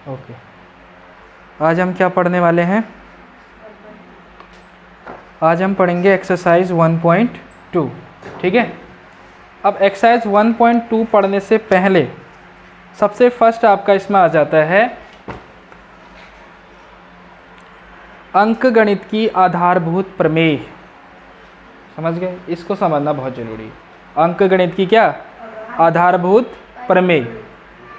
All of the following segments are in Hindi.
ओके, आज हम क्या पढ़ने वाले हैं? आज हम पढ़ेंगे एक्सरसाइज 1.2। ठीक है। अब एक्सरसाइज 1.2 पढ़ने से पहले सबसे फर्स्ट आपका इसमें आ जाता है अंकगणित की आधारभूत प्रमेय। समझ गए? इसको समझना बहुत जरूरी है। अंकगणित की क्या आधारभूत प्रमेय।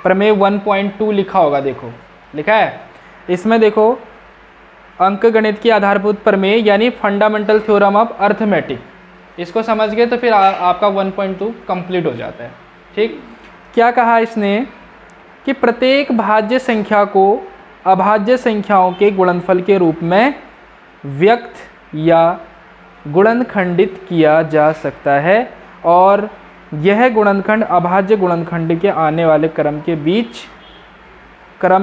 प्रमेय 1.2 लिखा होगा, देखो लिखा है इसमें। देखो, अंकगणित की आधारभूत प्रमेय यानी फंडामेंटल थ्योरम ऑफ अर्थमेटिक, इसको समझ गए तो फिर आपका 1.2 कंप्लीट हो जाता है। ठीक। क्या कहा इसने कि प्रत्येक भाज्य संख्या को अभाज्य संख्याओं के गुणनफल के रूप में व्यक्त या गुणनखंडित किया जा सकता है और यह गुणनखंड अभाज्य गुणनखंड के आने वाले क्रम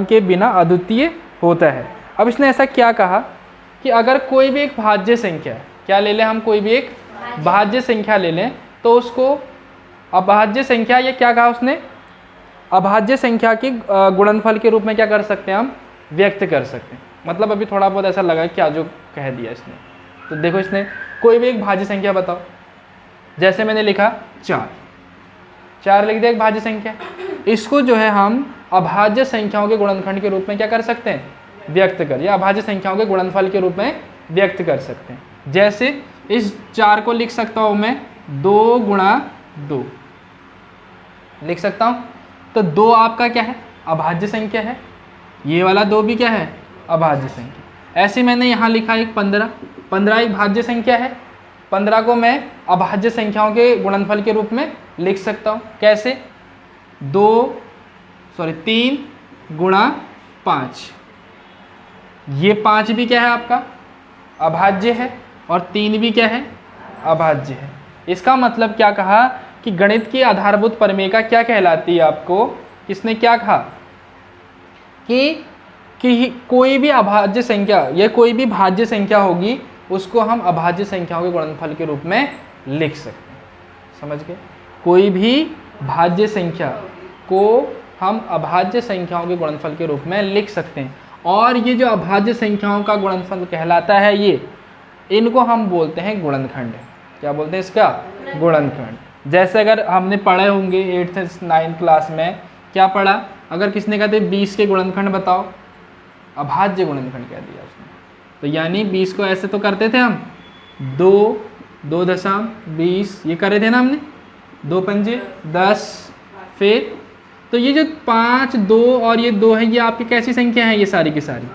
के बिना अद्वितीय होता है। अब इसने ऐसा क्या कहा कि अगर कोई भी एक भाज्य संख्या, क्या ले लें हम, कोई भी एक भाज्य संख्या ले लें तो उसको अभाज्य संख्या, या क्या कहा उसने, अभाज्य संख्या के गुणनफल के रूप में क्या कर सकते हैं हम, व्यक्त कर सकते हैं। मतलब अभी थोड़ा बहुत ऐसा लगा क्या जो कह दिया इसने। तो देखो, इसने कोई भी एक भाज्य संख्या बताओ, जैसे मैंने लिखा 4 लिख दिया एक भाज्य संख्या, इसको जो है हम अभाज्य संख्याओं के गुणनखंड के रूप में क्या कर सकते हैं, व्यक्त कर, या अभाज्य संख्याओं के गुणनफल के रूप में व्यक्त कर सकते हैं। जैसे इस 4 को लिख सकता हूँ मैं 2 गुणा 2 लिख सकता हूँ। तो 2 आपका क्या है, अभाज्य संख्या है, ये वाला 2 भी क्या है, अभाज्य संख्या। ऐसे मैंने यहाँ लिखा एक 15 एक भाज्य संख्या है। 15 को मैं अभाज्य संख्याओं के गुणनफल के रूप में लिख सकता हूँ। कैसे, 3 गुणा 5, ये 5 भी क्या है आपका, अभाज्य है, और 3 भी क्या है, अभाज्य है। इसका मतलब क्या कहा कि गणित की आधारभूत प्रमेय का क्या कहलाती है आपको, किसने क्या कहा कि कोई भी अभाज्य संख्या या कोई भी भाज्य संख्या होगी उसको हम अभाज्य संख्याओं के गुणनफल के रूप में लिख सकते हैं। समझ गए? कोई भी भाज्य संख्या को हम अभाज्य संख्याओं के गुणनफल के रूप में लिख सकते हैं। और ये जो अभाज्य संख्याओं का गुणनफल कहलाता है, ये इनको हम बोलते हैं गुणनखंड। क्या बोलते हैं इसका, गुणनखंड। जैसे अगर हमने पढ़े होंगे 8th 9th क्लास में, क्या पढ़ा, अगर किसने कहते 20 के गुणनखंड बताओ, अभाज्य गुणनखंड कह दिया उसने। तो यानी 20 को ऐसे तो करते थे हम, 2 20, ये करे थे ना हमने, 2 पंजे 10। फिर तो ये जो 5 2 और ये 2 है, ये आपकी कैसी संख्या है, ये सारी की सारी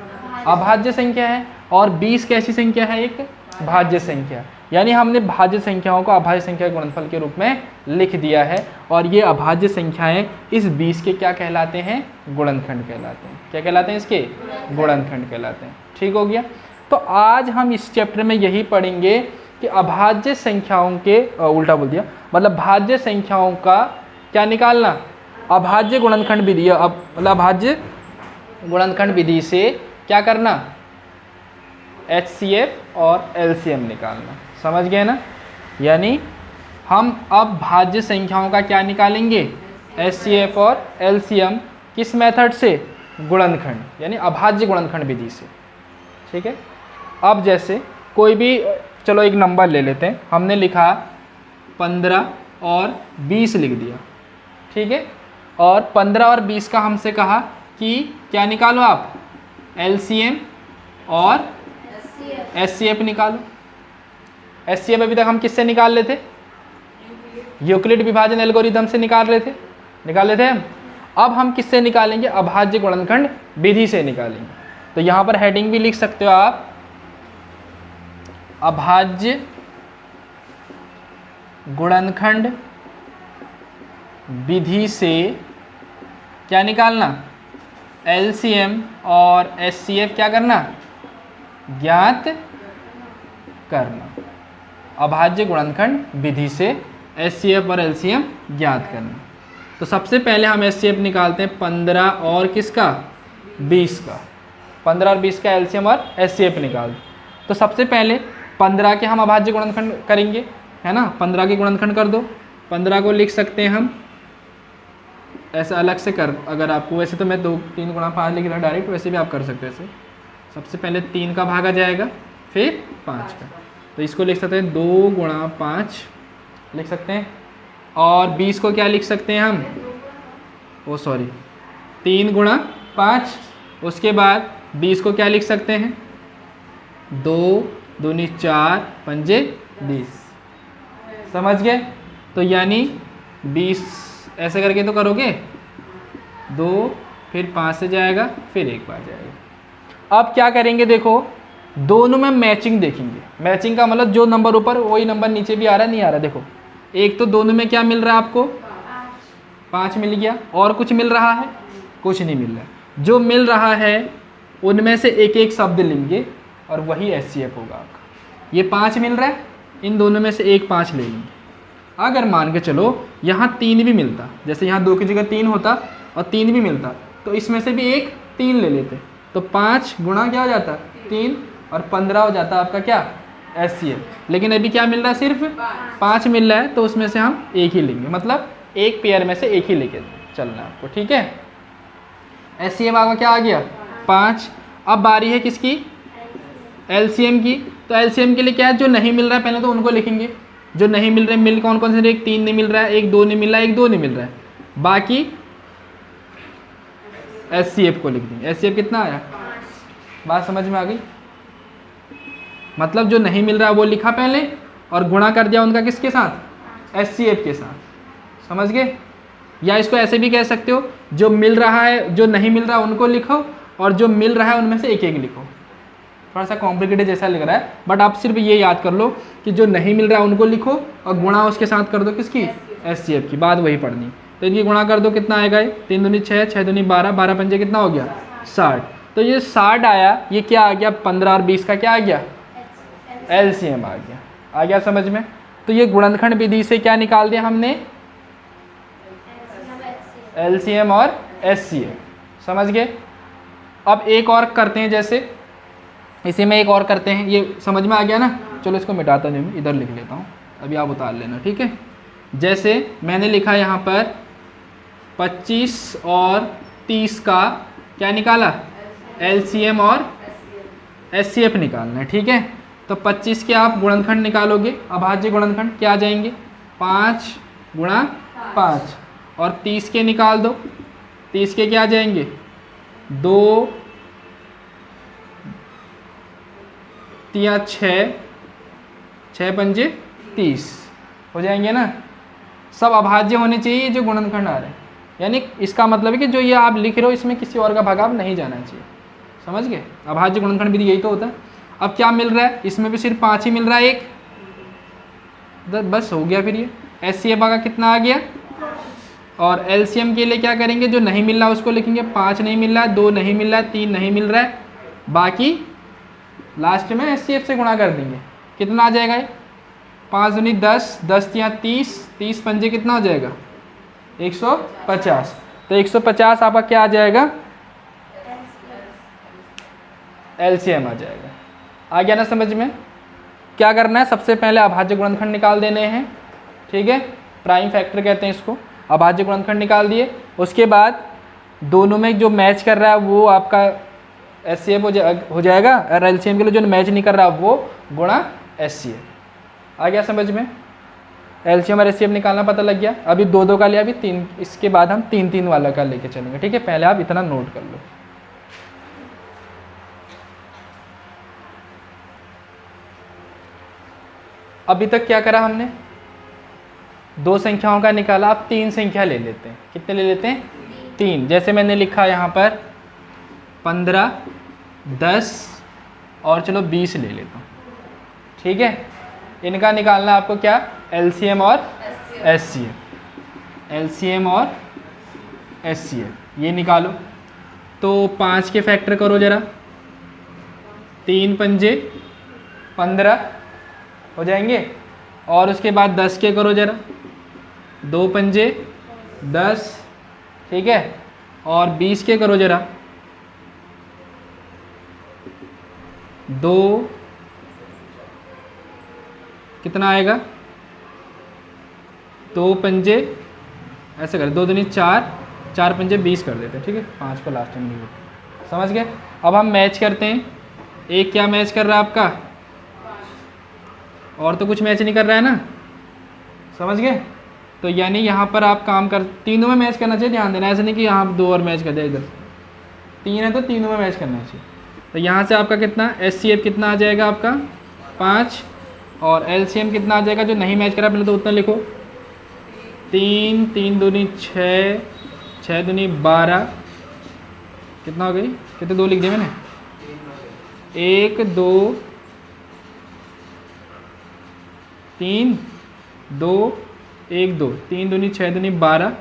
अभाज्य संख्या है। और 20 कैसी संख्या है, एक भाज्य संख्या। यानी हमने भाज्य संख्याओं को अभाज्य संख्या के गुणनफल के रूप में लिख दिया है, और ये अभाज्य संख्याएं इस 20 के क्या कहलाते हैं, गुणनखंड कहलाते हैं। क्या कहलाते हैं इसके, गुणनखंड कहलाते हैं। ठीक हो गया। तो आज हम इस चैप्टर में यही पढ़ेंगे कि अभाज्य संख्याओं के उल्टा बोल दिया, मतलब भाज्य संख्याओं का क्या निकालना, अभाज्य गुणनखंड विधि, मतलब अभाज्य गुणनखंड विधि से क्या करना, HCF और LCM निकालना। समझ गए ना? यानी हम अब भाज्य संख्याओं का क्या निकालेंगे, HCF और LCM, किस मेथड से, गुणनखंड, यानी अभाज्य गुणनखंड विधि से। ठीक है। अब जैसे कोई भी, चलो एक नंबर ले लेते हैं, हमने लिखा 15 और 20 लिख दिया। ठीक है। और 15 और 20 का हमसे कहा कि क्या निकालो आप, LCM और HCF निकालो। HCF अभी तक हम किससे निकाल लेते, यूक्लिड विभाजन एल्गोरिथम से निकाल लेते हैं हम। अब हम किससे निकालेंगे, अभाज्य गुणनखंड विधि से निकालेंगे। तो यहाँ पर हेडिंग भी लिख सकते हो आप, अभाज्य गुणनखंड विधि से क्या निकालना, LCM और HCF क्या करना, ज्ञात करना। अभाज्य गुणनखंड विधि से HCF और LCM ज्ञात करना। तो सबसे पहले हम HCF निकालते हैं 15 और किसका, 20 का। 15 और 20 का LCM और HCF निकाल। तो सबसे पहले 15 के हम अभाज्य गुणनखंड करेंगे, है ना। 15 के गुणनखंड कर दो। 15 को लिख सकते हैं हम ऐसा अलग से कर, अगर आपको वैसे तो मैं 3 गुणा 5 लिख रहा डायरेक्ट, वैसे भी आप कर सकते हो ऐसे। सबसे पहले 3 का भागा जाएगा, फिर 5 का, तो इसको लिख सकते हैं 2 गुणा 5 लिख सकते हैं। और 20 को क्या लिख सकते हैं हम, 3 गुणा 5। उसके बाद 20 को क्या लिख सकते हैं, 2 दूनी 4 पंजे 20। समझ गए? तो यानी 20 ऐसे करके तो करोगे, 2 फिर 5 से जाएगा, फिर 1 बार जाएगा। अब क्या करेंगे, देखो दोनों में मैचिंग देखेंगे। मैचिंग का मतलब जो नंबर ऊपर वही नंबर नीचे भी आ रहा है, नहीं आ रहा। देखो एक तो दोनों में क्या मिल रहा है आपको, 5 मिल गया, और कुछ मिल रहा है, कुछ नहीं मिल रहा है। जो मिल रहा है उनमें से एक एक शब्द लेंगे और वही एचसीएफ होगा आपका। ये 5 मिल रहा है, इन दोनों में से एक 5 ले लेंगे। अगर मान के चलो यहाँ 3 भी मिलता, जैसे यहाँ 2 की जगह 3 होता और 3 भी मिलता, तो इसमें से भी एक 3 ले लेते, तो 5 गुणा क्या हो जाता, 3, और 15 हो जाता आपका क्या, एचसीएफ। लेकिन अभी क्या मिल रहा है, सिर्फ 5 मिल रहा है, तो उसमें से हम एक ही लेंगे, मतलब एक पेयर में से एक ही लेके चलना है आपको, ठीक है। एचसीएफ आपका क्या आ गया, 5। अब बारी है किसकी, एलसीएम की। तो एलसीएम के लिए क्या है, जो नहीं मिल रहा है पहले तो उनको लिखेंगे। जो नहीं मिल रहे मिल कौन कौन से, एक 3 नहीं मिल रहा है, एक 2 नहीं मिल रहा है, एक 2 नहीं मिल रहा है, बाकी एचसीएफ को लिख देंगे। एचसीएफ कितना आया, बात समझ में आ गई? मतलब जो नहीं मिल रहा है वो लिखा पहले और गुणा कर दिया उनका किसके साथ, एचसीएफ के साथ। समझ गए? या इसको ऐसे भी कह सकते हो, जो मिल रहा है जो नहीं मिल रहा है उनको लिखो, और जो मिल रहा है उनमें से एक एक लिखो। थोड़ा सा कॉम्प्लिकेटेड जैसा लग रहा है, बट आप सिर्फ ये याद कर लो कि जो नहीं मिल रहा है उनको लिखो और गुणा उसके साथ कर दो किसकी, एचसीएफ की। बात वही पढ़नी। तो इनकी गुणा कर दो, कितना आएगा ये, 3 दूनी 6, 6 दूनी 12, 12 पंजे कितना हो गया, 60। तो ये 60 आया, ये क्या आ गया, 15 और 20 का क्या आ गया, एलसीएम आ गया। आ गया समझ में? तो ये गुणनखंड विधि से क्या निकाल दिया हमने, एलसीएम और एचसीएफ। समझ गए? अब एक और करते हैं, जैसे इसी में एक और करते हैं, ये समझ में आ गया ना। चलो इसको मिटाता नहीं, मैं इधर लिख लेता हूँ, अभी आप उतार लेना, ठीक है। जैसे मैंने लिखा यहाँ पर 25 और 30 का क्या निकाला, एलसीएम और एचसीएफ निकालना है, ठीक है। तो 25 के आप गुणनखंड निकालोगे, अभाज्य गुणनखंड क्या आ जाएंगे, 5 गुणा 5, और 30 के निकाल दो, 30 के क्या आ जाएंगे, 2 तिया 6, 6 पंजे 30 हो जाएंगे ना। सब अभाज्य होने चाहिए जो गुणनखंड आ रहे हैं, यानी इसका मतलब है कि जो ये आप लिख रहे हो इसमें किसी और का भागाव नहीं जाना चाहिए। समझ गए? अभाज्य गुणनखंड विधि यही तो होता है। अब क्या मिल रहा है, इसमें भी सिर्फ 5 ही मिल रहा है, एक बस हो गया। फिर ये एचसीएफ का कितना आ गया, और एलसीएम के लिए क्या करेंगे, जो नहीं मिल रहा उसको लिखेंगे, 5 नहीं मिल रहा है, 2 नहीं मिल रहा है, 3 नहीं मिल रहा है, बाकी लास्ट में एचसीएफ से गुणा कर देंगे। कितना आ जाएगा ये, 5 दूनी 10, 10 तिया 30, 30 पंजे कितना हो जाएगा, 150। तो 150 आपका क्या आ जाएगा, एलसीएम आ जाएगा। आ गया ना समझ में? क्या करना है, सबसे पहले अभाज्य गुणनखंड निकाल देने हैं, ठीक है। प्राइम फैक्टर कहते हैं इसको। अभाज्य गुणनखंड निकाल दिए, उसके बाद दोनों में जो मैच कर रहा है वो आपका एचसीएफ हो जाएगा, और एलसीएम के लिए जो मैच नहीं कर रहा वो गुणा एचसीएफ। आ गया समझ में? एलसीएम और एचसीएफ निकालना पता लग गया। अभी 2-2 का लिया, अभी 3, इसके बाद हम 3-3 वाला का लेके चलेंगे, ठीक है। पहले आप इतना नोट कर लो। अभी तक क्या करा हमने, 2 संख्याओं का निकाला, अब 3 संख्या ले लेते हैं। कितने ले लेते हैं, 3। जैसे मैंने लिखा यहाँ पर 15, 10 और चलो 20 ले लेता हूँ, ठीक है। इनका निकालना आपको क्या, एलसीएम और एचसीएफ। एलसीएम और एचसीएफ ये निकालो। तो 5 के फैक्टर करो जरा, 3 पंजे 15 हो जाएंगे, और उसके बाद 10 के करो जरा, 2 पंजे 10, ठीक है। और 20 के करो जरा, 2 कितना आएगा, 2 पंजे ऐसे करें, 2 दूनी 4, 4 पंजे 20 कर देते हैं, ठीक है, 5 को लास्ट में नहीं, समझ गए। अब हम मैच करते हैं, एक क्या मैच कर रहा है आपका, और तो कुछ मैच नहीं कर रहा है ना, समझ गए। तो यानी यहाँ पर आप काम कर, तीनों में मैच करना चाहिए, ध्यान देना, ऐसा नहीं कि यहाँ 2 और मैच कर दिया, इधर 3 है तो तीनों में मैच करना चाहिए। तो यहाँ से आपका कितना HCF कितना आ जाएगा आपका 5, और LCM कितना आ जाएगा, जो नहीं मैच करा पहले तो उतना लिखो, 3, 3 दूनी 6, 6 दूनी 12, कितना हो गई, कितने 2 लिख दिए मैंने, 1 2 3 2 1 2, 3 दूनी 6 दूनी 12।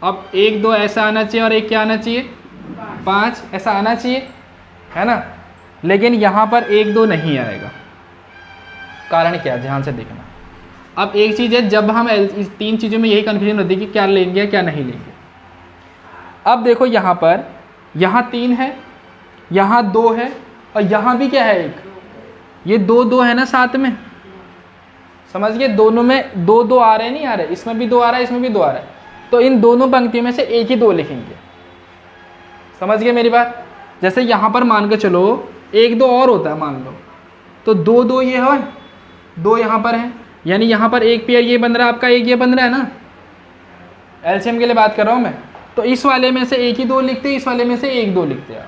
अब 1 2 ऐसा आना चाहिए और एक क्या आना चाहिए 5, ऐसा आना चाहिए, है ना। लेकिन यहाँ पर 1 2 नहीं आएगा, कारण क्या, ध्यान से देखना। अब एक चीज़ है, जब हम इस 3 चीज़ों में यही कन्फ्यूजन होती है कि क्या लेंगे क्या नहीं लेंगे। अब देखो यहाँ पर, यहाँ 3 है, यहाँ 2 है, और यहाँ भी क्या है 1, ये 2 2 है ना साथ में, समझ गए। दोनों में 2 2 आ रहे नहीं आ रहे, इसमें भी 2 आ रहा है, इसमें भी 2 आ रहा है, तो इन दोनों पंक्तियों में से एक ही 2 लिखेंगे, समझ गए मेरी बात। जैसे यहाँ पर मान के चलो 1 2 और होता है मान लो, तो 2 2 ये है, 2 यहाँ पर है, यानी यहाँ पर एक पेयर ये बन रहा है आपका, एक ये बन रहा है ना, एलसीएम के लिए बात कर रहा हूँ मैं। तो इस वाले में से एक ही 2 लिखते, इस वाले में से 1 2 लिखते हैं।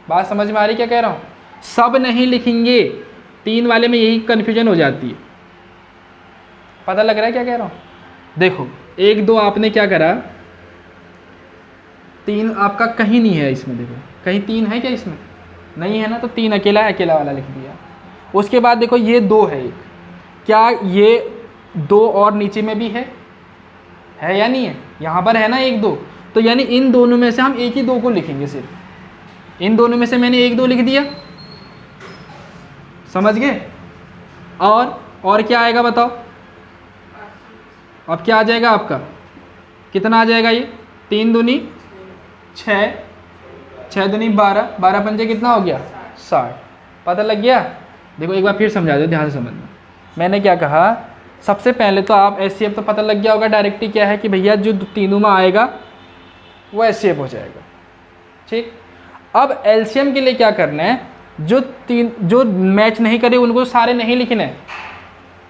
बात समझ में आ रही क्या कह रहा हूँ, सब नहीं लिखेंगे, 3 वाले में यही कन्फ्यूजन हो जाती है। पता लग रहा है क्या कह रहा हूँ, देखो 1 2 आपने क्या करा, 3 आपका कहीं नहीं है इसमें, देखो कहीं 3 है क्या इसमें, नहीं है ना, तो 3 अकेला वाला लिख दिया। उसके बाद देखो ये 2 है एक, क्या ये 2 और नीचे में भी है या नहीं है, यहाँ पर है ना 1 2, तो यानी इन दोनों में से हम एक ही 2 को लिखेंगे, सिर्फ इन दोनों में से मैंने 1 2 लिख दिया, समझ गए। और क्या आएगा बताओ, अब क्या आ जाएगा आपका, कितना आ जाएगा ये, 3 दूनी 6, 6 दूनी 12, 12 पंजे कितना हो गया 60। पता लग गया। देखो एक बार फिर समझा दो, ध्यान से समझना। मैंने क्या कहा, सबसे पहले तो आप HCF तो पता लग गया होगा डायरेक्टली क्या है, कि भैया जो तीनों में आएगा वो HCF हो जाएगा, ठीक। अब LCM के लिए क्या करना है, जो मैच नहीं करे उनको सारे नहीं लिखने हैं।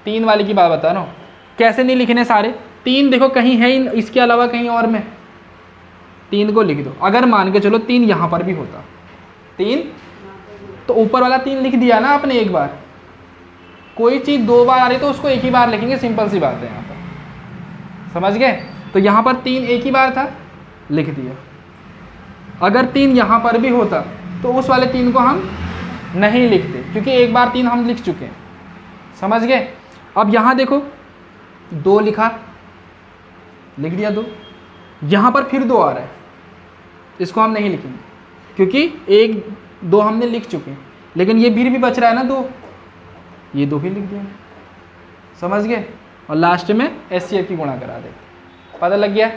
3 वाले की बात बता रहा हूँ, कैसे नहीं लिखने सारे, 3 देखो कहीं है इसके अलावा कहीं और में, 3 को लिख दो। अगर मान के चलो 3 यहाँ पर भी होता, 3 तो ऊपर वाला 3 लिख दिया ना आपने एक बार, कोई चीज़ 2 बार आ रही तो उसको एक ही बार लिखेंगे, सिंपल सी बात है यहाँ पर, समझ गए। तो यहाँ पर 3 एक ही बार था, लिख दिया। अगर 3 यहाँ पर भी होता तो उस वाले 3 को हम नहीं लिखते, क्योंकि एक बार 3 हम लिख चुके हैं, समझ गए। अब यहाँ देखो 2 लिखा, लिख दिया 2, यहाँ पर फिर 2 आ रहा है, इसको हम नहीं लिखेंगे, क्योंकि 1 2 हमने लिख चुके हैं, लेकिन ये फिर भी बच रहा है ना 2, ये 2 भी लिख दिया, समझ गए। और लास्ट में HCF की गुणा करा देते, पता लग गया।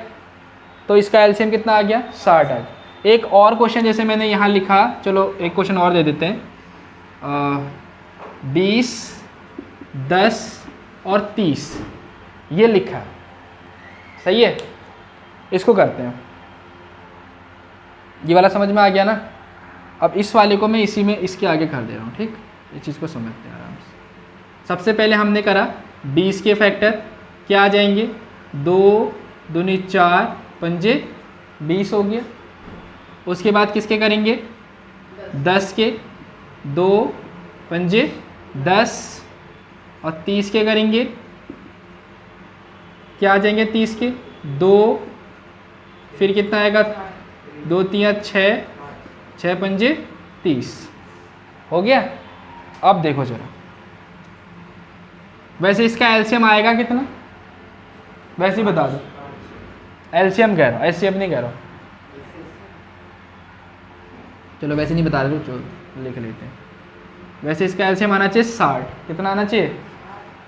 तो इसका LCM कितना आ गया 60 आ गया। एक और क्वेश्चन जैसे मैंने यहाँ लिखा, चलो एक क्वेश्चन और दे देते हैं, 20 10 और 30 ये लिखा, सही है। इसको करते हैं, ये वाला समझ में आ गया ना। अब इस वाले को मैं इसी में इसके आगे कर दे रहा हूँ, ठीक। इस चीज़ को समझते हैं आराम से। सबसे पहले हमने करा 20 के फैक्टर क्या आ जाएंगे, 2 दूनी 4 पंजे 20 हो गया। उसके बाद किसके करेंगे, 10 के, 2 पंजे 10 और 30 के करेंगे, क्या आ जाएंगे 30 के 2, फिर कितना आएगा 2 3 6, 6 पंजे 30 हो गया। अब देखो जरा, वैसे इसका LCM आएगा कितना, वैसे ही बता दो। LCM कह रहा हूँ, HCF नहीं कह रहा हूँ, चलो वैसे नहीं बता रहे, चलो लिख लेते हैं। वैसे इसका LCM आना चाहिए 60, कितना आना चाहिए।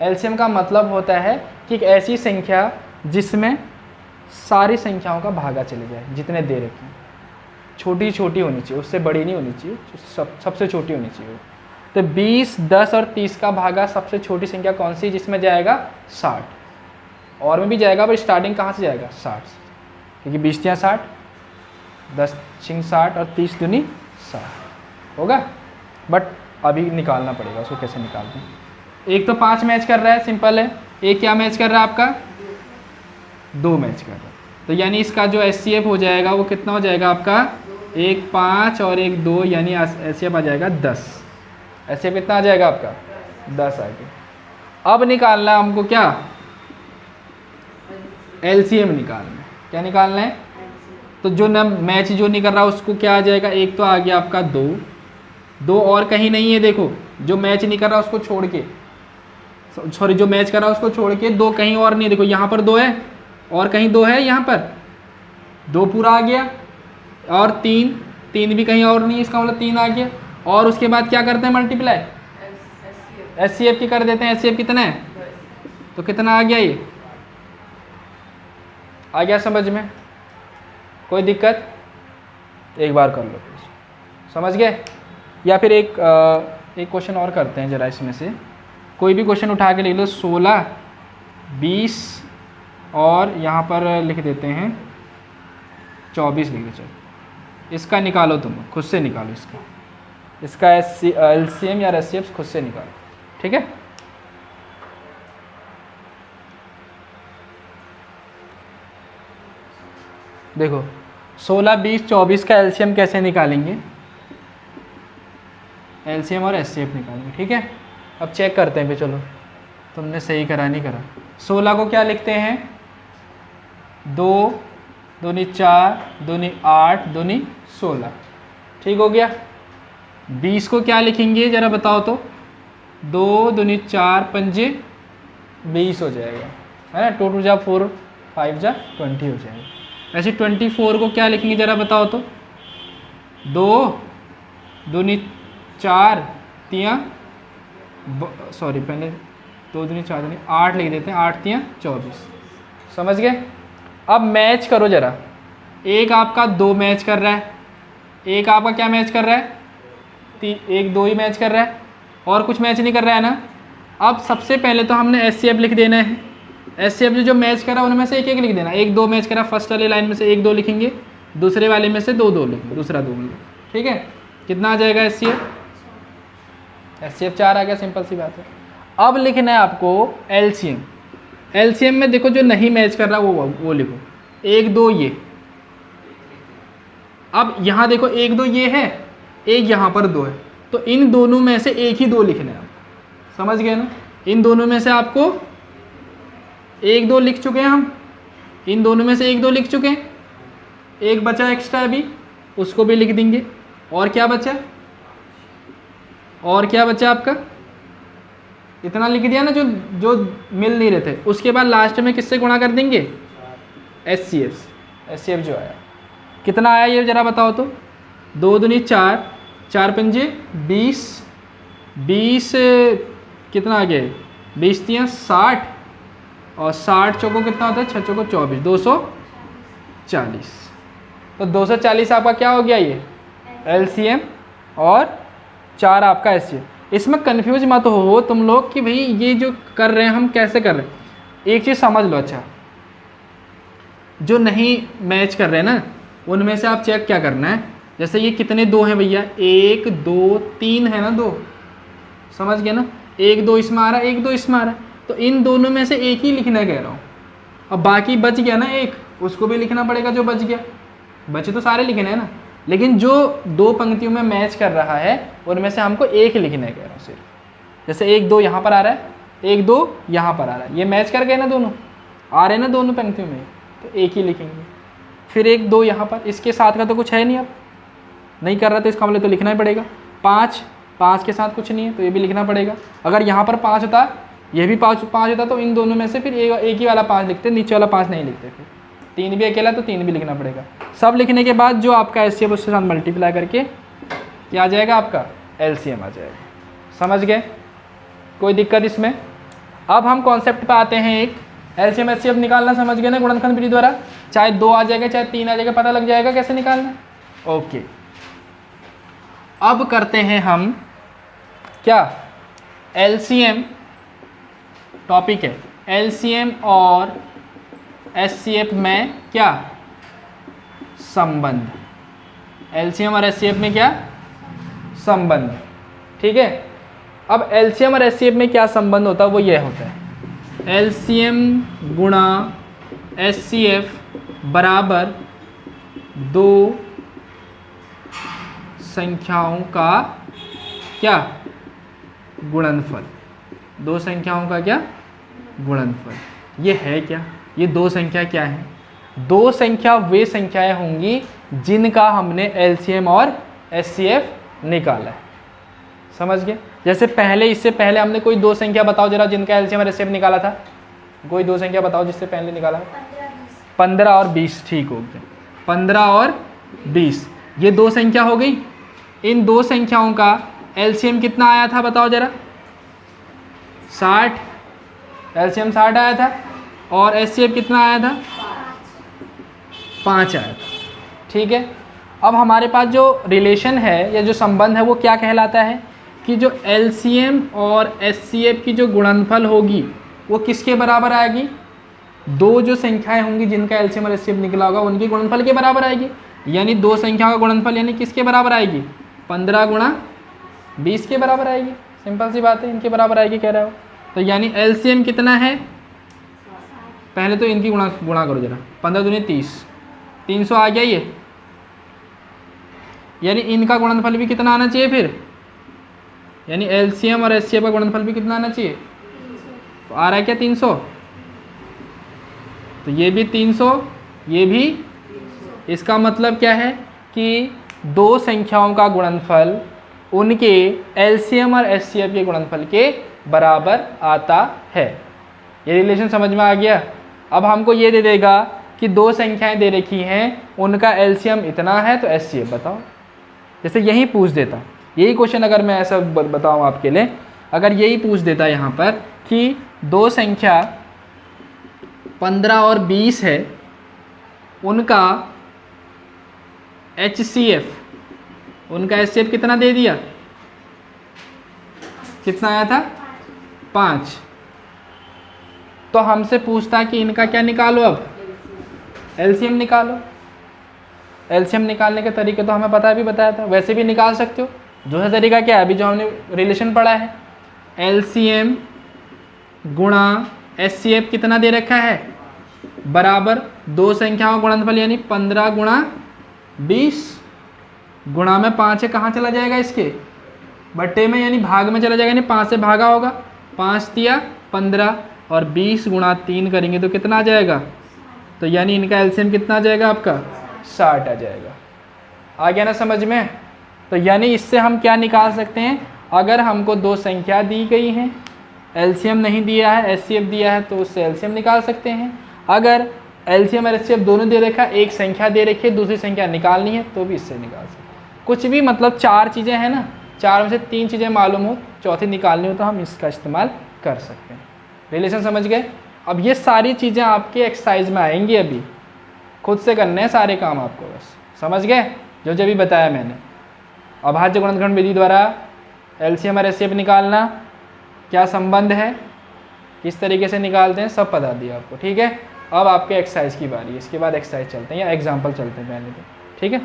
LCM का मतलब होता है कि एक ऐसी संख्या जिसमें सारी संख्याओं का भागा चले जाए, जितने दे रखे हैं, छोटी छोटी होनी चाहिए, उससे बड़ी नहीं होनी चाहिए, सबसे छोटी होनी चाहिए। तो 20 10 और 30 का भागा सबसे छोटी संख्या कौन सी, जिसमें जाएगा 60। और में भी जाएगा, पर स्टार्टिंग कहाँ से जाएगा 60 से, क्योंकि 20 तियाँ 60, 10 छिंग 60 और 30 दूनी 60 होगा। बट अभी निकालना पड़ेगा उसको, कैसे निकालते हैं। एक तो 5 मैच कर रहा है, सिंपल है। एक क्या मैच कर रहा है आपका, 2 मैच कर रहा है। तो यानी इसका जो HCF हो जाएगा वो कितना हो जाएगा आपका, 1 5 और 1 2, यानी HCF आ जाएगा 10। HCF कितना आ जाएगा आपका 10 आ गया। अब निकालना है हमको क्या, LCM निकालना है। क्या निकालना है, तो जो न मैच जो नहीं कर रहा उसको क्या आ जाएगा, एक तो आ गया आपका 2 और कहीं नहीं है, देखो जो मैच नहीं कर रहा उसको छोड़ के, सॉरी जो मैच कर रहा है उसको छोड़ के 2 कहीं और नहीं, देखो यहाँ पर 2 है और कहीं 2 है, यहाँ पर 2 पूरा आ गया, और 3 भी कहीं और नहीं, इसका मतलब 3 आ गया। और उसके बाद क्या करते हैं, मल्टीप्लाई HCF की कर देते हैं। HCF कितना है, तो कितना आ गया, ये आ गया समझ में, कोई दिक्कत, एक बार कर लो, समझ गए। या फिर एक क्वेश्चन और करते हैं जरा, इसमें से कोई भी क्वेश्चन उठा के लिख लो। 16 20 और यहाँ पर लिख देते हैं 24 लिख दो। चलो इसका निकालो, तुम खुद से निकालो, इसका LCM या HCF खुद से निकालो, ठीक है। देखो 16 20 24 का LCM कैसे निकालेंगे, LCM और HCF निकालेंगे, ठीक है। अब चेक करते हैं, फिर चलो तुमने सही करा नहीं करा। 16 को क्या लिखते हैं, 2 दूनी 4 दूनी 8 दूनी 16, ठीक हो गया। 20 को क्या लिखेंगे जरा बताओ तो, 2 दूनी 4 पंजे 20 हो जाएगा, है ना। 2 2 जा 4 5 जा 20 हो जाएगा। ऐसे 24 को क्या लिखेंगे जरा बताओ तो, 2 दूनी 4 तियाँ, सॉरी पहले 2 दूनी 4 दूनी 8 लिख देते हैं, 8 तियाँ 24, समझ गए। अब मैच करो जरा, एक आपका 2 मैच कर रहा है, एक आपका क्या मैच कर रहा है, 1 2 ही मैच कर रहा है, और कुछ मैच नहीं कर रहा है ना। अब सबसे पहले तो हमने HCF लिख देना है। HCF जो मैच करा उनमें से एक एक लिख देना। 1 2 मैच करा, फर्स्ट वाली लाइन में से 1 2 लिखेंगे, दूसरे वाले में से 2 2 लिखेंगे, दूसरा 2 लिखेंगे, ठीक है। कितना आ जाएगा HCF 4 आ गया, सिंपल सी बात है। अब लिखना है आपको LCM। LCM में देखो जो नहीं मैच कर रहा वो लिखो, 1 2 ये। अब यहाँ देखो 1 2 ये है, एक यहाँ पर 2 है, तो इन दोनों में से एक ही 2 लिखना है आपको, समझ गए ना। इन दोनों में से आपको 1 2 लिख चुके हैं हम, इन दोनों में से 1 2 लिख चुके हैं, एक बचा एक्स्ट्रा अभी, उसको भी लिख देंगे। और क्या बचा, और क्या बचा आपका, इतना लिख दिया ना, जो मिल नहीं रहे थे। उसके बाद लास्ट में किससे गुणा कर देंगे, HCF जो आया, कितना आया ये जरा बताओ तो, 2 दूनी 4 4 पंजे 20 20 कितना आ गया, 20 तियाँ 60 और 60 चौको कितना होता है, 6 चौको 24, 240। तो 240 आपका क्या हो गया, ये LCM और 4 आपका HCF। इसमें कंफ्यूज मत हो तुम लोग कि भाई ये जो कर रहे हैं हम कैसे कर रहे हैं। एक चीज़ समझ लो, अच्छा जो नहीं मैच कर रहे हैं ना, उनमें से आप चेक क्या करना है, जैसे ये कितने 2 हैं भैया, 1 2 3 है ना 2, समझ गए ना। 1 2 इसमें आ रहा है, 1 2 इसमें आ रहा है, तो इन दोनों में से एक ही लिखना कह रहा हूँ। अब बाकी बच गया ना एक, उसको भी लिखना पड़ेगा जो बच गया। बचे तो सारे लिखने हैं ना, लेकिन जो 2 पंक्तियों में मैच कर रहा है उनमें से हमको एक ही लिखना है कह रहा हूँ सिर्फ। जैसे 1 2 यहाँ पर आ रहा है, 1 2 यहाँ पर आ रहा है, ये मैच कर गए ना, दोनों आ रहे हैं ना दोनों पंक्तियों में, तो एक ही लिखेंगे। फिर 1 2 यहाँ पर, इसके साथ का तो कुछ है नहीं, अब नहीं कर रहा तो इसका मतलब तो लिखना ही पड़ेगा। 5 के साथ कुछ नहीं है तो ये भी लिखना पड़ेगा। अगर यहाँ पर 5 होता, ये भी 5 होता, तो इन दोनों में से फिर एक ही वाला 5 लिखते, नीचे वाला 5 नहीं लिखते। फिर 3 भी अकेला तो 3 भी लिखना पड़ेगा। सब लिखने के बाद जो आपका HCF उसके साथ मल्टीप्लाई करके क्या आ जाएगा, आपका LCM आ जाएगा। समझ गए, कोई दिक्कत इसमें। अब हम कॉन्सेप्ट पे आते हैं, एक LCM HCF निकालना समझ गए ना गुणनखंड विधि द्वारा, चाहे 2 आ जाएगा चाहे 3 आ जाएगा, पता लग जाएगा कैसे निकालना। ओके, अब करते हैं हम क्या, LCM टॉपिक है, LCM और HCF में क्या संबंध, LCM और HCF में क्या संबंध। ठीक है, अब LCM और HCF में क्या संबंध होता है, वो यह होता है LCM गुणा HCF बराबर दो संख्याओं का क्या गुणनफल, दो संख्याओं का क्या गुणनफल। ये है क्या, ये दो संख्या क्या है, दो संख्या वे संख्याएं होंगी जिनका हमने LCM और HCF निकाला है। समझ गए? जैसे पहले, इससे पहले हमने कोई दो संख्या बताओ जरा जिनका LCM और HCF निकाला था, कोई दो संख्या बताओ जिससे पहले निकाला। 15 और 20, ठीक हो गया, 15 और 20 ये दो संख्या हो गई। इन दो संख्याओं का LCM कितना आया था बताओ जरा, 60, LCM 60 आया था, और HCF कितना आया था, 5 आया था। ठीक है, अब हमारे पास जो रिलेशन है या जो संबंध है वो क्या कहलाता है कि जो LCM और HCF की जो गुणनफल होगी वो किसके बराबर आएगी, दो जो संख्याएं होंगी जिनका LCM और HCF निकला होगा उनकी गुणनफल के बराबर आएगी। यानी दो संख्याओं का गुणनफल यानी किसके बराबर आएगी, 15 गुणा 20 के बराबर आएगी। सिंपल सी बात है, इनके बराबर आएगी कह रहा हो। तो यानी LCM कितना है, पहले तो इनकी गुणा करो जरा, 15 दूनी 30, 300 आ गया ये। यानी इनका गुणनफल भी कितना आना चाहिए फिर, यानी LCM और HCF का गुणनफल भी कितना आना चाहिए, तो आ रहा है क्या 300, तो ये भी 300, ये भी। इसका मतलब क्या है कि दो संख्याओं का गुणनफल उनके LCM और HCF के गुणनफल के बराबर आता है। ये रिलेशन समझ में आ गया। अब हमको ये दे देगा कि दो संख्याएं दे रखी हैं, उनका LCM इतना है तो HCF बताओ। जैसे यही पूछ देता, यही क्वेश्चन अगर मैं ऐसा बताऊं आपके लिए, अगर यही पूछ देता यहाँ पर कि दो संख्या 15 और 20 है, उनका HCF, उनका HCF कितना दे दिया, कितना आया था 5, तो हमसे पूछता कि इनका क्या निकालो, अब LCM निकालो। LCM निकालने के तरीके तो हमें पता है, भी बताया था, वैसे भी निकाल सकते हो। दूसरा तरीका क्या है, अभी जो हमने रिलेशन पढ़ा है, LCM गुणा HCF कितना दे रखा है, बराबर दो संख्याओं का गुणनफल यानी 15 गुणा 20 गुणा में 5 है, कहाँ चला जाएगा इसके बट्टे में, यानी भाग में चला जाएगा, यानी 5 से भागा होगा, 5 तिया 15 और 20 गुणा 3 करेंगे तो कितना आ जाएगा, तो यानी इनका LCM कितना आ जाएगा आपका 60 आ जाएगा। आ गया ना समझ में? तो यानी इससे हम क्या निकाल सकते हैं, अगर हमको दो संख्या दी गई हैं, LCM नहीं दिया है, HCF दिया है, तो उससे LCM निकाल सकते हैं। अगर LCM और HCF दोनों दे रखा है, एक संख्या दे रखी है, दूसरी संख्या निकालनी है, तो भी इससे निकाल सकते हैं। कुछ भी मतलब 4 चीज़ें हैं ना, 4 में से 3 चीज़ें मालूम हो, चौथी निकालनी हो, तो हम इसका इस्तेमाल कर सकते हैं। रिलेशन समझ गए? अब ये सारी चीज़ें आपके एक्सरसाइज में आएंगी, अभी खुद से करने हैं सारे काम आपको, बस समझ गए जो जो भी बताया मैंने। अभाज्य गुणनखंड विधि द्वारा LCM और HCF निकालना, क्या संबंध है, किस तरीके से निकालते हैं, सब बता दिया आपको। ठीक है, अब आपके एक्सरसाइज की बारी है, इसके बाद एक्सरसाइज चलते हैं या एग्जाम्पल चलते हैं पहले तो। ठीक है,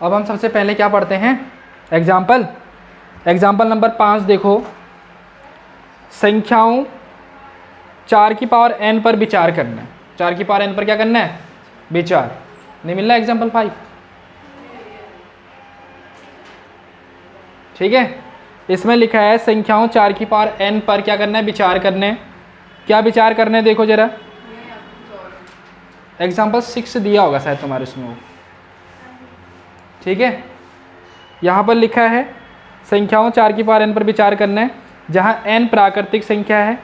अब हम सबसे पहले क्या पढ़ते हैं, एग्जाम्पल। एग्जाम्पल नंबर 5 देखो, संख्याओं 4 की पावर n पर विचार करना है। 4 की पावर n पर क्या करना है, विचार। नहीं मिल रहा एग्जाम्पल 5? ठीक है, इसमें लिखा है संख्याओं 4 की पावर n पर क्या करना है, विचार करने। क्या विचार करने, देखो जरा, एग्जाम्पल 6 दिया होगा शायद तुम्हारे उसमें वो। ठीक है, यहाँ पर लिखा है संख्याओं 4 की पावर n पर विचार करना है, जहाँ n प्राकृतिक संख्या है,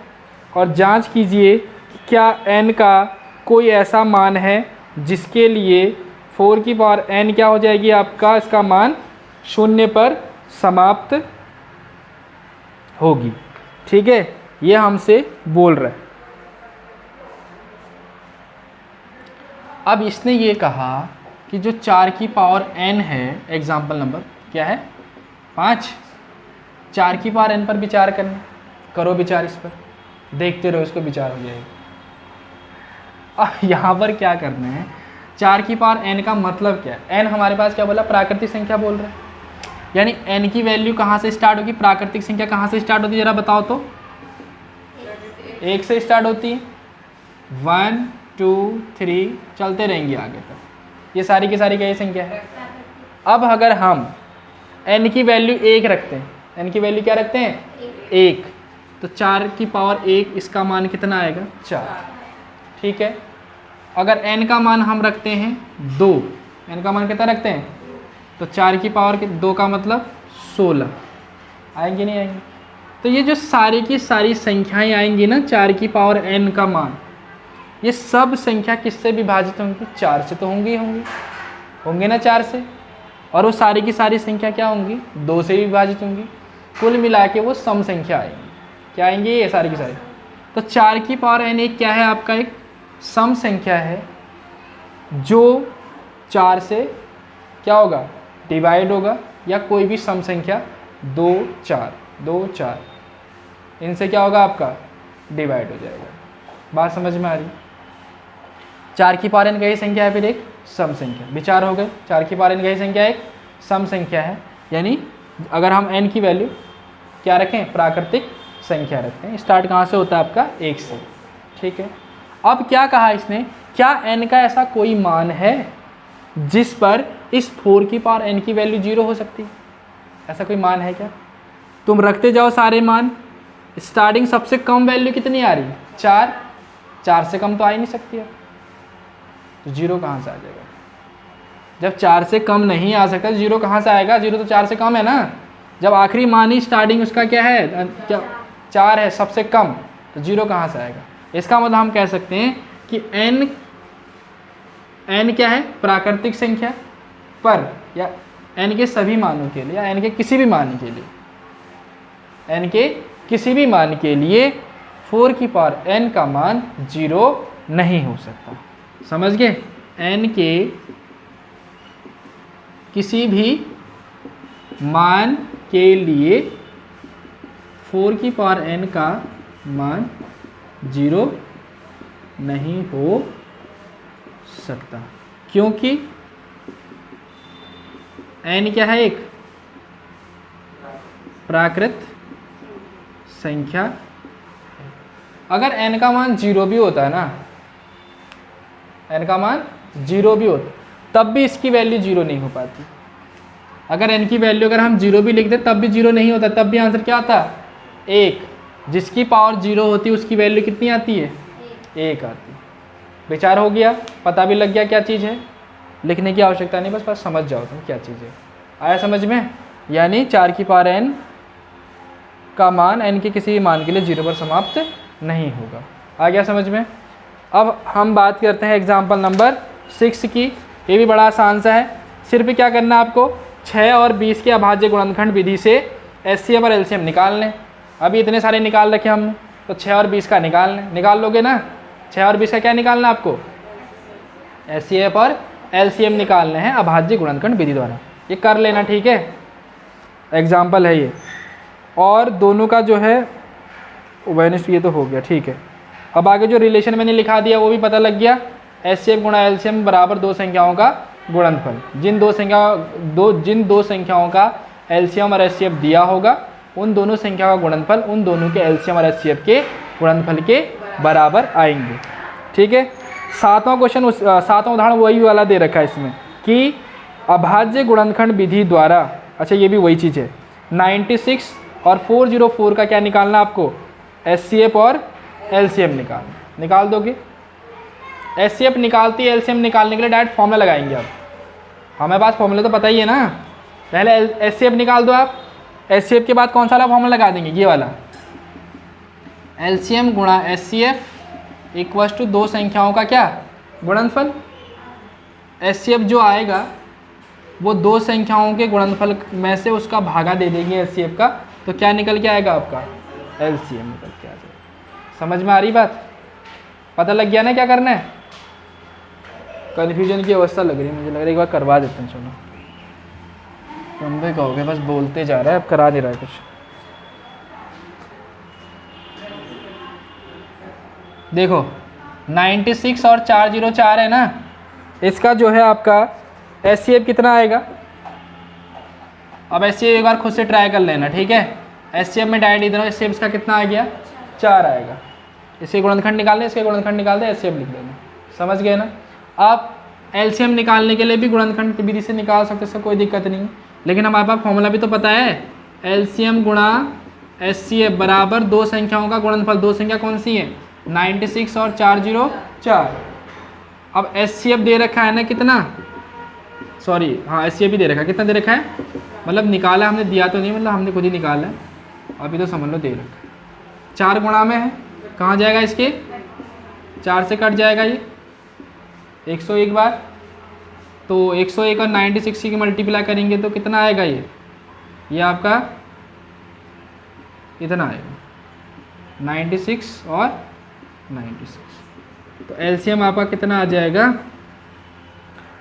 और जांच कीजिए कि क्या n का कोई ऐसा मान है जिसके लिए 4 की पावर n क्या हो जाएगी आपका, इसका मान 0 पर समाप्त होगी। ठीक है, ये हमसे बोल रहा है। अब इसने ये कहा कि जो 4 की पावर n है, एग्जाम्पल नंबर क्या है 5, 4 की पावर n पर विचार करना। करो विचार इस पर, देखते रहो, इसको विचार हो जाएगा। अब यहाँ पर क्या करना है, 4 की पावर n का मतलब क्या है। n हमारे पास क्या बोला, प्राकृतिक संख्या बोल रहा है, यानी n की वैल्यू कहाँ से स्टार्ट होगी, प्राकृतिक संख्या कहाँ से स्टार्ट होती है जरा बताओ तो, 1 से स्टार्ट होती है, 1 2 3 चलते रहेंगे आगे तक, ये सारी की सारी क्या संख्या है। अब अगर हम n की वैल्यू 1 रखते हैं, n की वैल्यू क्या रखते हैं 1, तो 4 की पावर 1 इसका मान कितना आएगा 4, ठीक है। अगर n का मान हम रखते हैं 2, n का मान कितना रखते हैं, तो 4 की पावर 2 का मतलब 16, आएंगे नहीं आएंगे। तो ये जो सारी की सारी संख्याएं आएंगी ना 4 की पावर n का मान, ये सब संख्या किससे विभाजित होंगी, 4 से तो होंगी होंगे ना 4 से, और वो सारी की सारी संख्या क्या होंगी 2 से विभाजित होंगी, कुल मिला के वो सम संख्या आएंगी। क्या आएंगी ये सारी की सारी। तो 4 की पावर n एक क्या है आपका, एक सम संख्या है जो 4 से क्या होगा डिवाइड होगा, या कोई भी सम संख्या 2 4 इनसे क्या होगा आपका डिवाइड हो जाएगा। बात समझ में आ रही। 4 की पावर n कई संख्या है, फिर एक सम संख्या, विचार हो गए। 4 की पावर n कई संख्या एक सम संख्या है, यानी अगर हम n की वैल्यू क्या रखें, प्राकृतिक संख्या रखते हैं। स्टार्ट कहाँ से होता है आपका 1 से, ठीक है। अब क्या कहा इसने, क्या n का ऐसा कोई मान है जिस पर इस 4 की पावर n की वैल्यू 0 हो सकती है, ऐसा कोई मान है क्या। तुम रखते जाओ सारे मान, स्टार्टिंग सबसे कम वैल्यू कितनी आ रही है 4 से कम तो आ ही नहीं सकती है, तो 0 कहाँ से आ जाएगा। जब 4 से कम नहीं आ सकता 0 कहाँ से आएगा, 0 तो 4 से कम है ना। जब आखिरी मान ही स्टार्टिंग उसका क्या है, क्या 4 है सबसे कम, तो 0 कहाँ से आएगा। इसका मतलब हम कह सकते हैं कि n क्या है, प्राकृतिक संख्या पर, या n के सभी मानों के लिए, या n के किसी भी मान के लिए, n के किसी भी मान के लिए 4 की पावर n का मान 0 नहीं हो सकता। समझ गए, n के किसी भी मान के लिए 4 की पावर n का मान 0 नहीं हो सकता, क्योंकि n क्या है, एक प्राकृत संख्या। अगर n का मान 0 भी होता है ना, n का मान 0 भी होता तब भी इसकी वैल्यू 0 नहीं हो पाती। अगर n की वैल्यू अगर हम 0 भी लिख दें तब भी 0 नहीं होता, तब भी आंसर क्या आता, 1। जिसकी पावर 0 होती है उसकी वैल्यू कितनी आती है, 1 आती है। विचार हो गया, पता भी लग गया क्या चीज़ है, लिखने की आवश्यकता नहीं, बस समझ जाओ तुम क्या चीज़ है। आया समझ में, यानी 4 की पावर n का मान n के किसी भी मान के लिए 0 पर समाप्त नहीं होगा। आ गया समझ में। अब हम बात करते हैं एग्जाम्पल नंबर 6 की। ये भी बड़ा आसान सा है, सिर्फ क्या करना है आपको, 6 और 20 के अभाज्य गुणनखंड विधि से एचसीएफ और एलसीएम निकाल लें। अभी इतने सारे निकाल रखे हमने, तो 6 और 20 का निकाल लें, निकाल लोगे ना। 6 और 20 का क्या निकालना है आपको, एचसीएफ और एलसीएम निकालने हैं अभाज्य गुणनखंड विधि द्वारा। ये कर लेना, ठीक है, एग्जाम्पल है ये। और दोनों का जो है वेनिस्ट, ये तो हो गया, ठीक है। अब आगे जो रिलेशन मैंने लिखा दिया वो भी पता लग गया, एचसीएफ गुणा एलसीएम बराबर दो संख्याओं का गुणनफल। जिन दो संख्याओं का एलसीएम और एचसीएफ दिया होगा उन दोनों संख्याओं का गुणनफल उन दोनों के एलसीएम और एचसीएफ के गुणनफल के बराबर आएंगे, ठीक है। सातवां क्वेश्चन, सातवां उदाहरण वही वाला दे रखा है इसमें कि अभाज्य गुणनखंड विधि द्वारा, अच्छा ये भी वही चीज़ है, 96 और 404 का क्या निकालना आपको, एचसीएफ और एलसीएम निकाल दोगे। एचसीएफ निकालती है, एलसीएम निकालने के लिए डायरेक्ट फॉर्मूला लगाएंगे। अब हमारे पास फॉर्मूला तो पता ही है ना, पहले एचसीएफ निकाल दो आप, एचसीएफ के बाद कौन सा वाला फॉर्मूला लगा देंगे, ये वाला, एलसीएम गुणा एचसीएफ इक्वल्स टू दो संख्याओं का क्या गुणनफल। एचसीएफ जो आएगा वो दो संख्याओं के गुणनफल में से उसका भागा दे देंगे एचसीएफ का, तो क्या निकल के आएगा आपका, एलसीएम निकल के आ जाएगा। समझ में आ रही बात, पता लग गया ना क्या करना है। कन्फ्यूजन की अवस्था लग रही है, मुझे लग रहा है एक बार करवा देते हैं। चलो तुम भी कहोगे बस बोलते जा रहा है, अब करा दे रहा है कुछ। देखो 96 और 404 है ना, इसका जो है आपका HCF कितना आएगा। अब HCF एक बार खुद से ट्राई कर लेना, ठीक है। HCF में डायरेक्ट इधर HCF इसका कितना आ गया, 4 आएगा। इसके गुणनखंड निकाल दें, इसके गुणनखंड निकाल दें, HCF लिख देना, समझ गए ना। आप LCM निकालने के लिए भी गुणनखंड विधि से निकाल सकते, इससे कोई दिक्कत नहीं है, लेकिन हमारे पास फॉर्मूला भी तो पता है, LCM गुणा HCF बराबर दो संख्याओं का गुणनफल। दो संख्या कौन सी है, 96 और 404। अब HCF दे रखा है ना कितना, सॉरी हाँ HCF भी दे रखा है, कितना दे रखा है, मतलब निकाला हमने, दिया तो नहीं, मतलब हमने खुद ही निकाला है, अभी तो समझ लो दे रखा है। 4 गुणा में है, कहाँ जाएगा, इसके 4 से कट जाएगा ये 101 बार, तो 101 और 96 की मल्टीप्लाई करेंगे तो कितना आएगा, ये आपका इतना आएगा 96 और 96, तो LCM आपका कितना आ जाएगा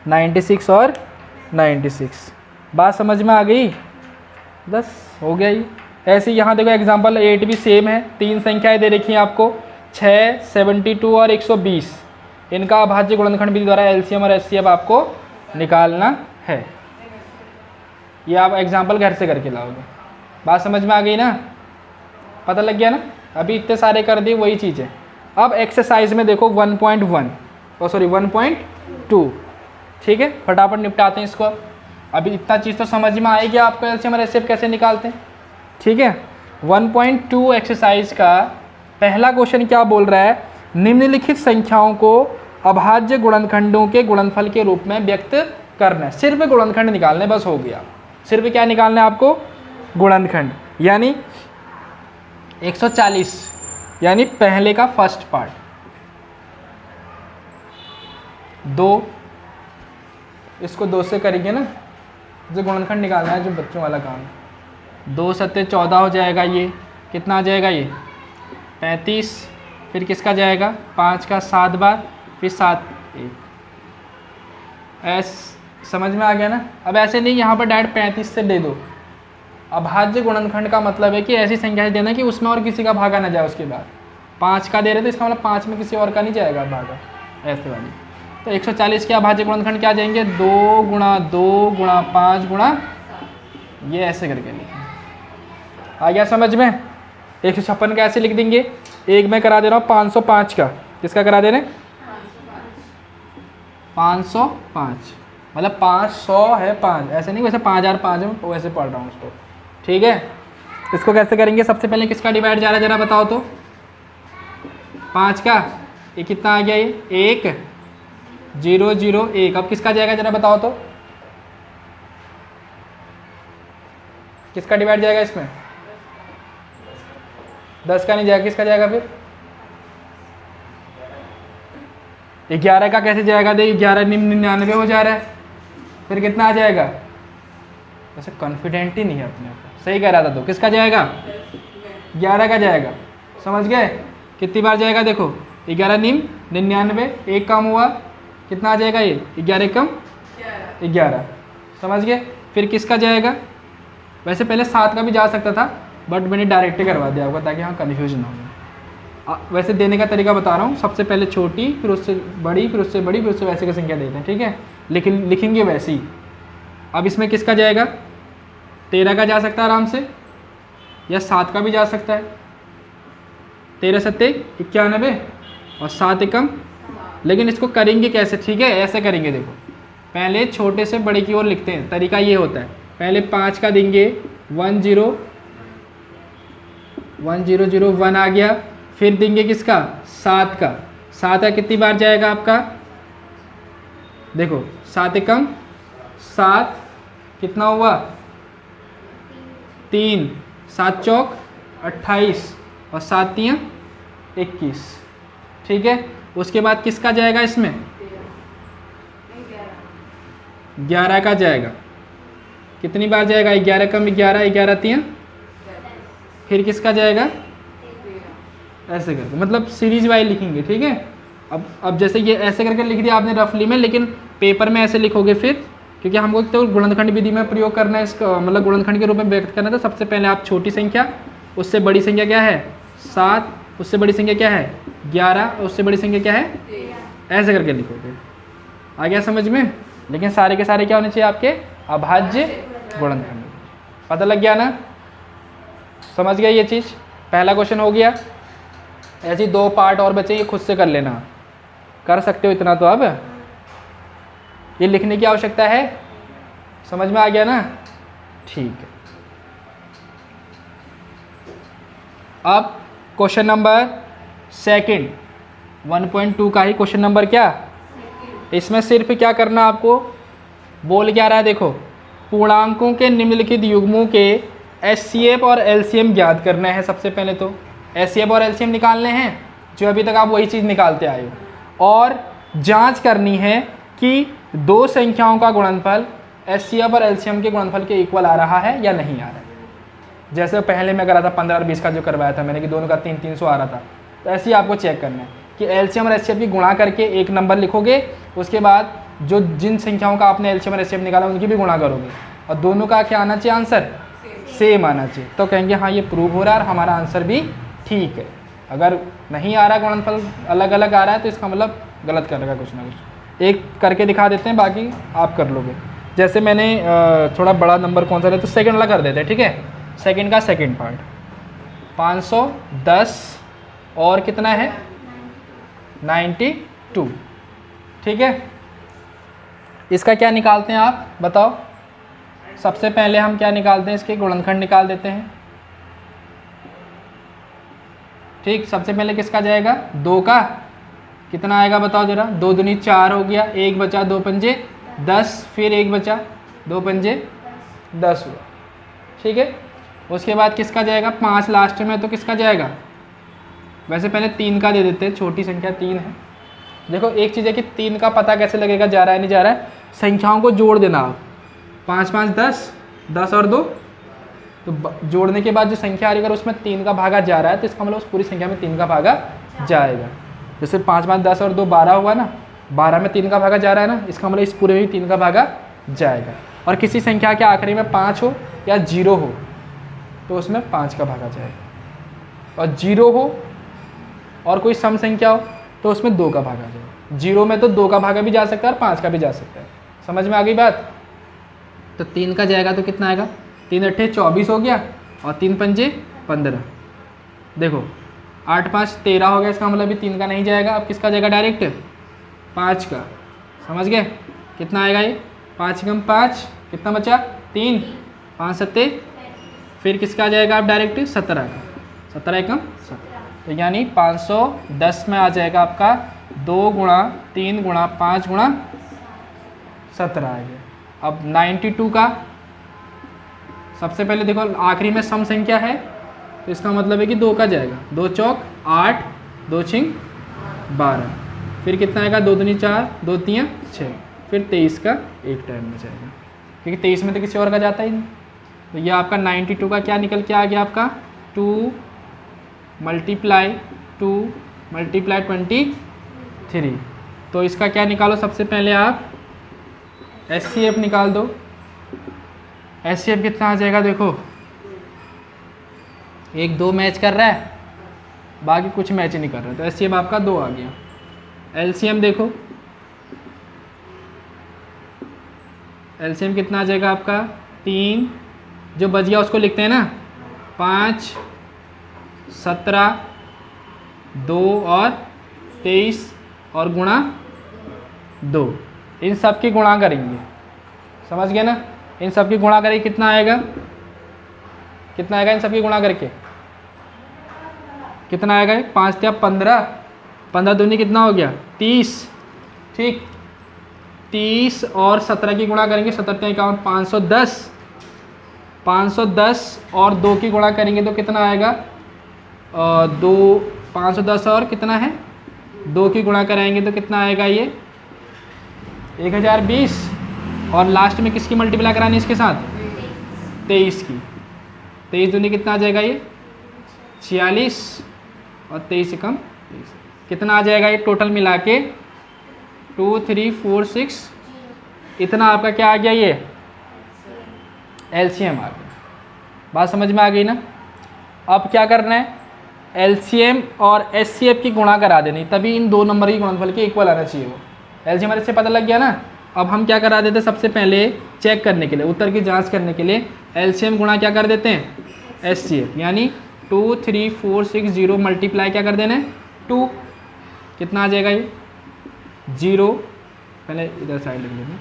96 और 96। बात समझ में आ गई, बस हो गया ये। ऐसे यहाँ देखो एग्जांपल 8 भी सेम है, 3 संख्याएं दे रखी हैं आपको, 6, 72 और 120। इनका अभाज्य गुणनखंड विधि द्वारा LCM और HCF आपको निकालना है। ये आप एग्जांपल घर से करके लाओगे। बात समझ में आ गई ना, पता लग गया ना। अभी इतने सारे कर दिए, वही चीज़ है। अब एक्सरसाइज में देखो 1.2, ठीक है, फटाफट निपटाते हैं इसको। अभी इतना चीज़ तो समझ में आएगी आपको LCM और HCF कैसे निकालते हैं, ठीक है। 1.2 एक्सरसाइज का पहला क्वेश्चन क्या बोल रहा है, निम्नलिखित संख्याओं को अभाज्य गुणनखंडों के गुणनफल के रूप में व्यक्त करना है। सिर्फ गुणनखंड निकालने, बस हो गया। सिर्फ क्या निकालना है आपको, गुणनखंड। यानी 140 यानी पहले का फर्स्ट पार्ट, 2 इसको 2 से करेंगे ना, जो गुणनखंड निकालना है, जो बच्चों वाला काम है। 2 सत्ते 14 हो जाएगा, ये कितना आ जाएगा, ये 35। फिर किसका जाएगा, 5 का 7 बार, फिर 7 1। समझ में आ गया ना। अब ऐसे नहीं यहाँ पर डायरेक्ट 35 से दे दो। अभाज्य गुणनखंड का मतलब है कि ऐसी संख्या देना कि उसमें और किसी का भागा ना जाए। उसके बाद 5 का दे रहे तो इसका मतलब 5 में किसी और का नहीं जाएगा भागा, ऐसे वाली। तो 140 के अभाज्य गुणनखंड क्या जाएंगे, 2 गुणा 2 गुणा 5 गुणा, ये ऐसे करके लिखेंगे। आ गया समझ में। 156 का ऐसे लिख देंगे। एक मैं करा दे रहा हूँ 505 का, किसका करा दे रहे हैं, 505 मतलब 500 है 5, ऐसे नहीं, वैसे 5005 है, वैसे पढ़ रहा हूँ उसको, ठीक है। इसको कैसे करेंगे, सबसे पहले किसका डिवाइड जा रहा है जरा बताओ तो, 5 का। ये कितना आ गया, ये 1 0 0 1। अब किसका जाएगा जरा बताओ तो, किसका डिवाइड जाएगा इसमें, 10 का नहीं जाएगा, किसका जाएगा फिर, 11 का कैसे जाएगा, देख 11 99 हो जा रहा है, फिर कितना आ जाएगा, वैसे कॉन्फिडेंट ही नहीं है अपने ऊपर, सही कह रहा था तो, किसका जाएगा, 11 का जाएगा। समझ गए, कितनी बार जाएगा देखो, 11 99, एक कम हुआ, कितना आ जाएगा ये, 11 कम 11। समझ गए। फिर किसका जाएगा, वैसे पहले 7 का भी जा सकता था, बट मैंने डायरेक्ट करवा दिया आपको ताकि हाँ कन्फ्यूज ना हो। वैसे देने का तरीका बता रहा हूँ, सबसे पहले छोटी, फिर उससे बड़ी, फिर उससे बड़ी, फिर उससे वैसे की संख्या देते हैं, ठीक है, लेकिन लिखेंगे वैसे ही। अब इसमें किसका जाएगा, 13 का जा सकता है आराम से, या 7 का भी जा सकता है, 13 सत्ते 91 और 7 एकम। लेकिन इसको करेंगे कैसे, ठीक है, ऐसे करेंगे देखो, पहले छोटे से बड़े की ओर लिखते हैं। तरीका ये होता है, पहले 5 का देंगे 1 0 1 0 0 1 आ गया, फिर देंगे किसका, 7 का। 7 का कितनी बार जाएगा आपका, देखो 7 एकम 7, कितना हुआ 3, 7 चौक 28 और 7 तियां 21, ठीक है। उसके बाद किसका जाएगा इसमें, 11 का जाएगा, कितनी बार जाएगा, 11 कम 11, 11 तियां, फिर किसका जाएगा, ऐसे करके, मतलब सीरीज वाइज लिखेंगे, ठीक है। अब जैसे ये ऐसे करके लिख दिया आपने रफली में, लेकिन पेपर में ऐसे लिखोगे फिर, क्योंकि हमको तो गुणनखंड विधि में प्रयोग करना है इसका, मतलब गुणनखंड के रूप में व्यक्त करना है। तो सबसे पहले आप छोटी संख्या, उससे बड़ी संख्या क्या है 7, उससे बड़ी संख्या क्या है 11, और उससे बड़ी संख्या क्या है, ऐसे करके लिखोगे। आ गया समझ में? लेकिन सारे के सारे क्या होने चाहिए आपके, अभाज्य गुणनखंड। पता लग गया ना, समझ गया ये चीज़? पहला क्वेश्चन हो गया। ऐसे 2 पार्ट और बचे, ये खुद से कर लेना, कर सकते हो इतना तो। अब ये लिखने की आवश्यकता है, समझ में आ गया ना? ठीक है। अब क्वेश्चन नंबर सेकंड 1.2 का ही क्वेश्चन नंबर क्या, इसमें सिर्फ क्या करना आपको, बोल क्या रहा है देखो, पूर्णांकों के निम्नलिखित युग्मों के एचसीएफ और एलसीएम ज्ञात करना है। सबसे पहले तो एचसीएफ और एलसीएम निकालने हैं, जो अभी तक आप वही चीज़ निकालते आए हो, और जांच करनी है कि 2 संख्याओं का गुणनफल एचसीएफ और एलसीएम के गुणनफल के इक्वल आ रहा है या नहीं आ रहा है। जैसे पहले मैं करा था 15 और 20 का जो करवाया था मैंने, कि दोनों का 300 आ रहा था, तो ऐसे ही आपको चेक करना है कि एलसीएम और एचसीएफ की गुणा करके एक नंबर लिखोगे, उसके बाद जो जिन संख्याओं का आपने एलसीएम और एचसीएफ निकाला उनकी भी गुणा करोगे, और दोनों का क्या आना चाहिए आंसर, सेम आना चाहिए। तो कहेंगे हाँ ये प्रूव हो रहा है और हमारा आंसर भी ठीक है। अगर नहीं आ रहा गुणनफल अलग अलग आ रहा है तो इसका मतलब गलत कर रखा कुछ ना कुछ। एक करके दिखा देते हैं, बाकी आप कर लोगे। जैसे मैंने थोड़ा बड़ा नंबर कौन सा है तो सेकंड वाला कर देते हैं, ठीक है। सेकंड का सेकंड पार्ट 510 और कितना है 92, ठीक है। इसका क्या निकालते हैं आप बताओ? सबसे पहले हम क्या निकालते हैं, इसके गुणनखंड निकाल देते हैं, ठीक। सबसे पहले किसका जाएगा, 2 का, कितना आएगा बताओ जरा, 2 दूनी 4 हो गया, 1 बचा, 2 पंजे 10, फिर 1 बचा, 2 पंजे 10 हुआ, ठीक है। उसके बाद किसका जाएगा, 5 लास्ट में, तो किसका जाएगा, वैसे पहले 3 का दे देते हैं, छोटी संख्या 3 है। देखो एक चीज़ है कि 3 का पता कैसे लगेगा जा रहा है नहीं जा रहा है, संख्याओं को जोड़ देना आप, 5 5 10, 10 और 2, तो जोड़ने के बाद जो संख्या आ रही है अगर उसमें 3 का भागा जा रहा है तो इसका मतलब उस पूरी संख्या में 3 का भागा जाएगा। जैसे 5 5 10 और 2 12 हुआ ना, 12 में 3 का भागा जा रहा है ना, इसका मतलब इस पूरे में 3 का भागा जाएगा। और किसी संख्या के आखिरी में 5 हो या 0 हो तो उसमें 5 का भागा जाएगा, और 0 हो और कोई सम संख्या हो तो उसमें 2 का भागा जाएगा। 0 में तो 2 का भागा भी जा सकता है और 5 का भी जा सकता है। समझ में आ गई बात? तो 3 का जाएगा तो कितना आएगा, 3 अट्ठे 24 हो गया, और 3 पंजे 15। देखो 8 5 13 हो गया, इसका मतलब भी 3 का नहीं जाएगा। अब किसका जाएगा डायरेक्ट, 5 का। समझ गए? कितना आएगा ये, 5 कम 5, कितना बचा 3, 5 सत्ते, फिर किसका जाएगा आप डायरेक्ट 17 का, 17 कम 17, तो यानी 510 में आ जाएगा आपका 2 गुणा 3 गुणा 5 गुणा 17 आ गया। अब 92 का सबसे पहले देखो आखिरी में सम संख्या है तो इसका मतलब है कि 2 का जाएगा, 2 चौक 8, 2 छिंग 12, फिर कितना आएगा 2 दूनी 4, 2 तियाँ 6, फिर 23 का एक टाइम में जाएगा, क्योंकि 23 में तो किसी और का जाता ही नहीं। तो ये आपका 92 का क्या निकल के आ गया आपका 2 मल्टीप्लाई 23। तो इसका क्या निकालो, सबसे पहले आप एचसीएफ निकाल दो। एचसीएफ कितना आ जाएगा, देखो 1 2 मैच कर रहा है, बाकी कुछ मैच नहीं कर रहा है, तो एचसीएफ आपका 2 आ गया। एलसीएम देखो, एलसीएम कितना आ जाएगा आपका 3, जो बच गया उसको लिखते हैं ना, 5 17 2 और 23 और गुणा 2, इन सब की गुणा करेंगे। समझ गए ना? इन सब की गुणा करेंगे, कितना आएगा, कितना आएगा इन सब की गुणा करके, कितना आएगा 5 या 15, 15 दूनी कितना हो गया 30, ठीक। 30 और 17 की गुणा करेंगे, 17 51, 510, 510 और 2 की गुणा करेंगे तो कितना आएगा 2, 510 और कितना है 2 की गुणा कराएंगे तो कितना आएगा ये 1020, और लास्ट में किसकी मल्टीप्लाई करानी है इसके साथ 23 की। 23 दूनी कितना आ जाएगा ये 46, और 23 से कम 23, कितना आ जाएगा ये टोटल मिला के 2 3 4 6, इतना आपका क्या आ गया ये एलसीएम आ गया। बात समझ में आ गई ना? अब क्या करना है, एलसीएम और एचसीएफ की गुणा करा देनी, तभी इन दो नंबर की गुणनफल के इक्वल आना चाहिए। वो एलसीएम और एचसीएफ पता लग गया ना। अब हम क्या करा देते हैं, सबसे पहले चेक करने के लिए, उत्तर की जांच करने के लिए एलसीएम गुणा क्या कर देते हैं, एचसीएफ, यानी 2 3 4 6 0 मल्टीप्लाई क्या कर देना है 2, कितना आ जाएगा ये 0, पहले इधर साइड लिख लेंगे,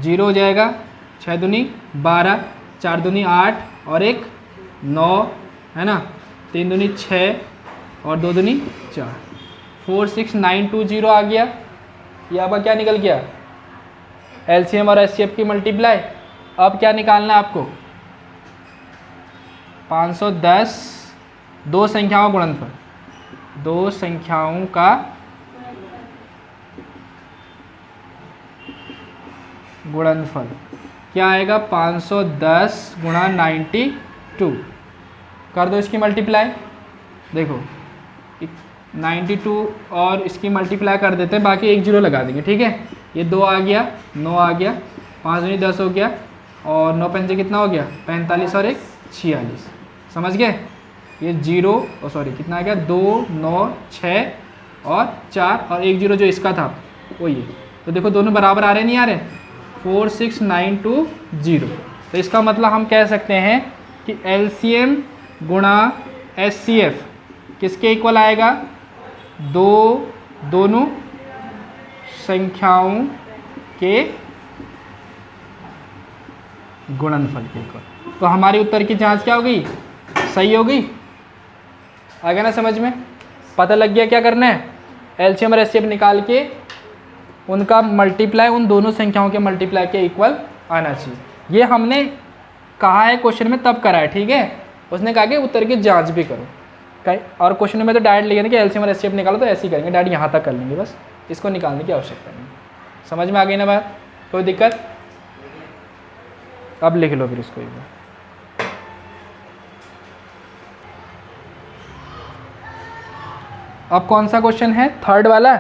0 हो जाएगा, 6 दूनी 12, 4 दूनी 8 और 1 9 है ना, 3 दूनी 6 और 2 दूनी 4, 4 6 9 2 0 आ गया। ये आपका क्या निकल गया, एलसीएम और एचसीएफ की मल्टीप्लाई। अब क्या निकालना है आपको, 510 दो संख्याओं का गुणनफल, दो संख्याओं का गुणनफल क्या आएगा, 510 गुणा 92, कर दो इसकी मल्टीप्लाई। देखो 92 और इसकी मल्टीप्लाई कर देते हैं, बाकी 1 0 लगा देंगे, ठीक है। ये 2 आ गया, 9 आ गया, 5 दूनी 10 हो गया, और 9 पंजे कितना हो गया 45 और 1 46, समझ गए। ये 0 और सॉरी कितना आ गया 2 9 6 और 4 और 1 0 जो इसका था वो ये, तो देखो दोनों बराबर आ रहे नहीं आ रहे, 4 6 9 2 0। तो इसका मतलब हम कह सकते हैं कि एलसीएम गुणा एचसीएफ किसके इक्वल आएगा, दोनों संख्याओं के गुणनफल के इक्वल। तो हमारी उत्तर की जांच क्या हो गई, सही हो गई। आ गया ना समझ में, पता लग गया क्या करना है, एलसीएम और एचसीएफ निकाल के उनका मल्टीप्लाई उन दोनों संख्याओं के मल्टीप्लाई के इक्वल आना चाहिए। ये हमने कहा है क्वेश्चन में तब करा है, ठीक है। उसने कहा कि उत्तर की जांच भी करो, और क्वेश्चन में तो डायरेक्ट लिखे कि एलसीएम और एचसीएफ निकालो, तो ऐसे ही करेंगे, डायरेक्ट यहाँ तक कर लेंगे, बस इसको निकालने की आवश्यकता नहीं। समझ में आ गई ना बात, कोई दिक्कत। अब लिख लो फिर इसको एक बार। अब कौन सा क्वेश्चन है, थर्ड वाला।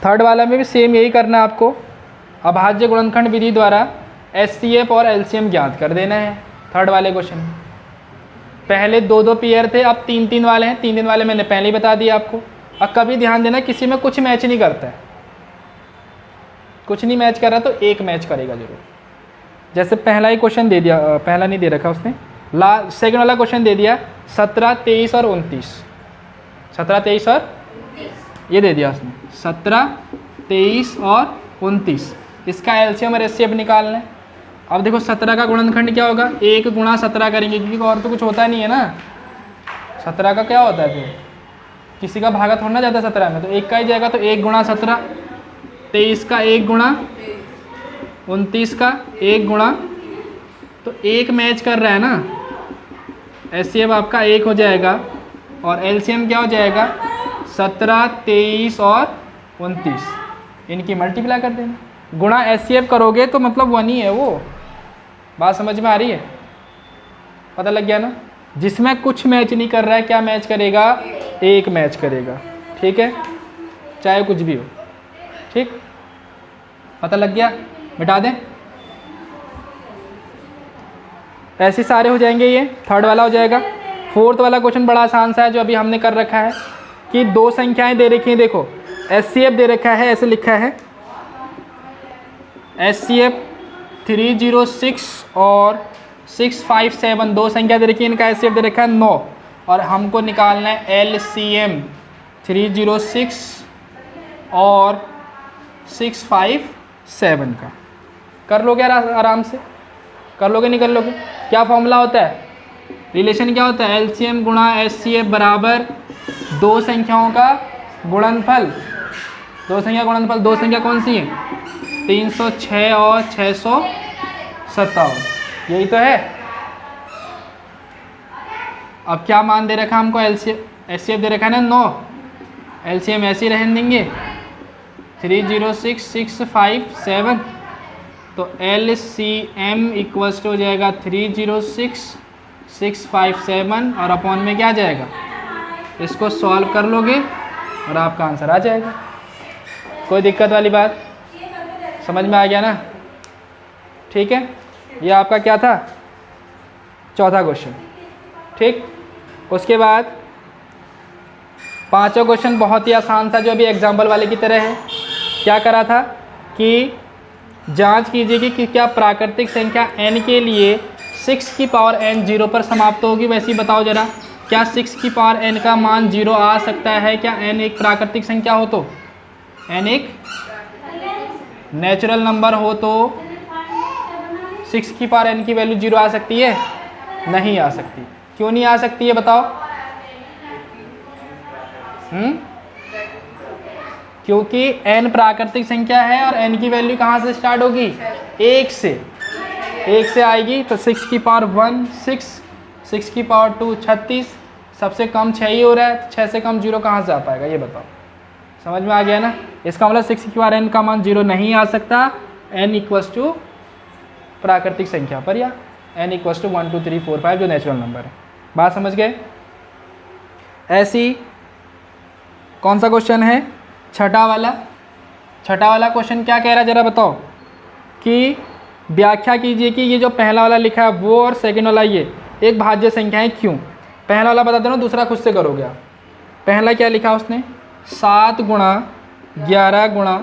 थर्ड वाला में भी सेम यही करना है आपको, अभाज्य गुणनखंड विधि द्वारा एचसीएफ और एलसीएम ज्ञात कर देना है। थर्ड वाले क्वेश्चन पहले 2 पेयर थे, अब 3 वाले हैं। 3 वाले मैंने पहले ही बता दिया आपको। अब कभी ध्यान देना किसी में कुछ मैच नहीं करता है, कुछ नहीं मैच कर रहा तो एक मैच करेगा जरूर। जैसे पहला ही क्वेश्चन दे दिया, पहला नहीं दे रखा उसने, सेकंड वाला क्वेश्चन दे दिया 17 23 और 29, 17 23 और ये दे दिया उसने 17 23 और 29। इसका एलसीएम और एचसीएफ निकालना है। अब देखो 17 का गुणनखंड क्या होगा, 1 गुणा 17 करेंगे, क्योंकि और तो कुछ होता नहीं है ना। 17 का क्या होता है, फिर किसी का भागा थोड़ा ना जाता है 17 में, तो 1 का ही जाएगा, तो 1 गुणा 17, 23 का 1 गुणा, 29 का 1 गुणा, तो 1 मैच कर रहा है ना। एचसीएफ आपका 1 हो जाएगा और एलसीएम क्या हो जाएगा 17 23 और 29, इनकी मल्टीप्लाई कर देना। गुणा एचसीएफ करोगे तो मतलब 1 ही है वो, बात समझ में आ रही है, पता लग गया ना। जिसमें कुछ मैच नहीं कर रहा है क्या मैच करेगा, 1 मैच करेगा, ठीक है, चाहे कुछ भी हो, ठीक, पता लग गया। मिटा दें, ऐसे सारे हो जाएंगे। ये थर्ड वाला हो जाएगा। फोर्थ वाला क्वेश्चन बड़ा आसान सा है, जो अभी हमने कर रखा है कि 2 संख्याएं दे रखी हैं। देखो एचसीएफ दे रखा है, ऐसे लिखा है एचसीएफ 306 और 657, 2 संख्या दे रखी है, इनका एचसीएफ दे रखा है 9, और हमको निकालना है एलसीएम 306 और 657 का। कर लोगे आराम से, कर लोगे नहीं कर लोगे। क्या फॉर्मूला होता है, रिलेशन क्या होता है, एलसीएम गुणा एचसीएफ बराबर 2 संख्याओं का गुणनफल। 2 संख्या गुणनफल, 2 संख्या कौन सी है, 306 और 657, यही तो है। अब क्या मान दे रखा हमको, एचसीएफ दे रखा है ना 9, एलसीएम ऐसे ही रहने देंगे 306 657, तो एलसीएम इक्वल्स टू हो जाएगा 306 657 और अपॉन में क्या आ जाएगा, इसको सॉल्व कर लोगे और आपका आंसर आ जाएगा। कोई दिक्कत वाली बात, समझ में आ गया ना, ठीक है। ये आपका क्या था, चौथा क्वेश्चन। ठीक। उसके बाद पांचवा क्वेश्चन बहुत ही आसान था, जो अभी एग्जाम्पल वाले की तरह है। क्या करा था कि जांच कीजिए कि क्या प्राकृतिक संख्या n के लिए 6 की पावर n 0 पर समाप्त होगी। वैसे ही बताओ जरा, क्या 6 की पावर n का मान 0 आ सकता है? क्या n एक प्राकृतिक संख्या हो तो, n एक नेचुरल नंबर हो तो 6 की पावर n की वैल्यू 0 आ सकती है? नहीं आ सकती। क्यों नहीं आ सकती है बताओ? क्योंकि n प्राकृतिक संख्या है और n की वैल्यू कहाँ से स्टार्ट होगी? 1 से आएगी। तो 6 की पावर 1 6, 6 की पावर 2 36, सबसे कम 6 ही हो रहा है। 6 से कम 0 कहाँ से आ पाएगा ये बताओ? समझ में आ गया ना? इसका मतलब 6 की पावर n का मान 0 नहीं आ सकता n इक्वल्स टू प्राकृतिक संख्या पर, या n इक्वल्स टू 1 2 3 4 5 जो नेचुरल नंबर है। बात समझ गए? ऐसी कौन सा क्वेश्चन है? छठा वाला क्वेश्चन क्या कह रहा है जरा बताओ? कि व्याख्या कीजिए कि ये जो पहला वाला लिखा है वो और सेकंड वाला ये एक भाज्य संख्या है, क्यों? पहला वाला बता दो ना, दूसरा खुद से करोगे आप। पहला क्या लिखा उसने? 7 गुणा 11 गुणा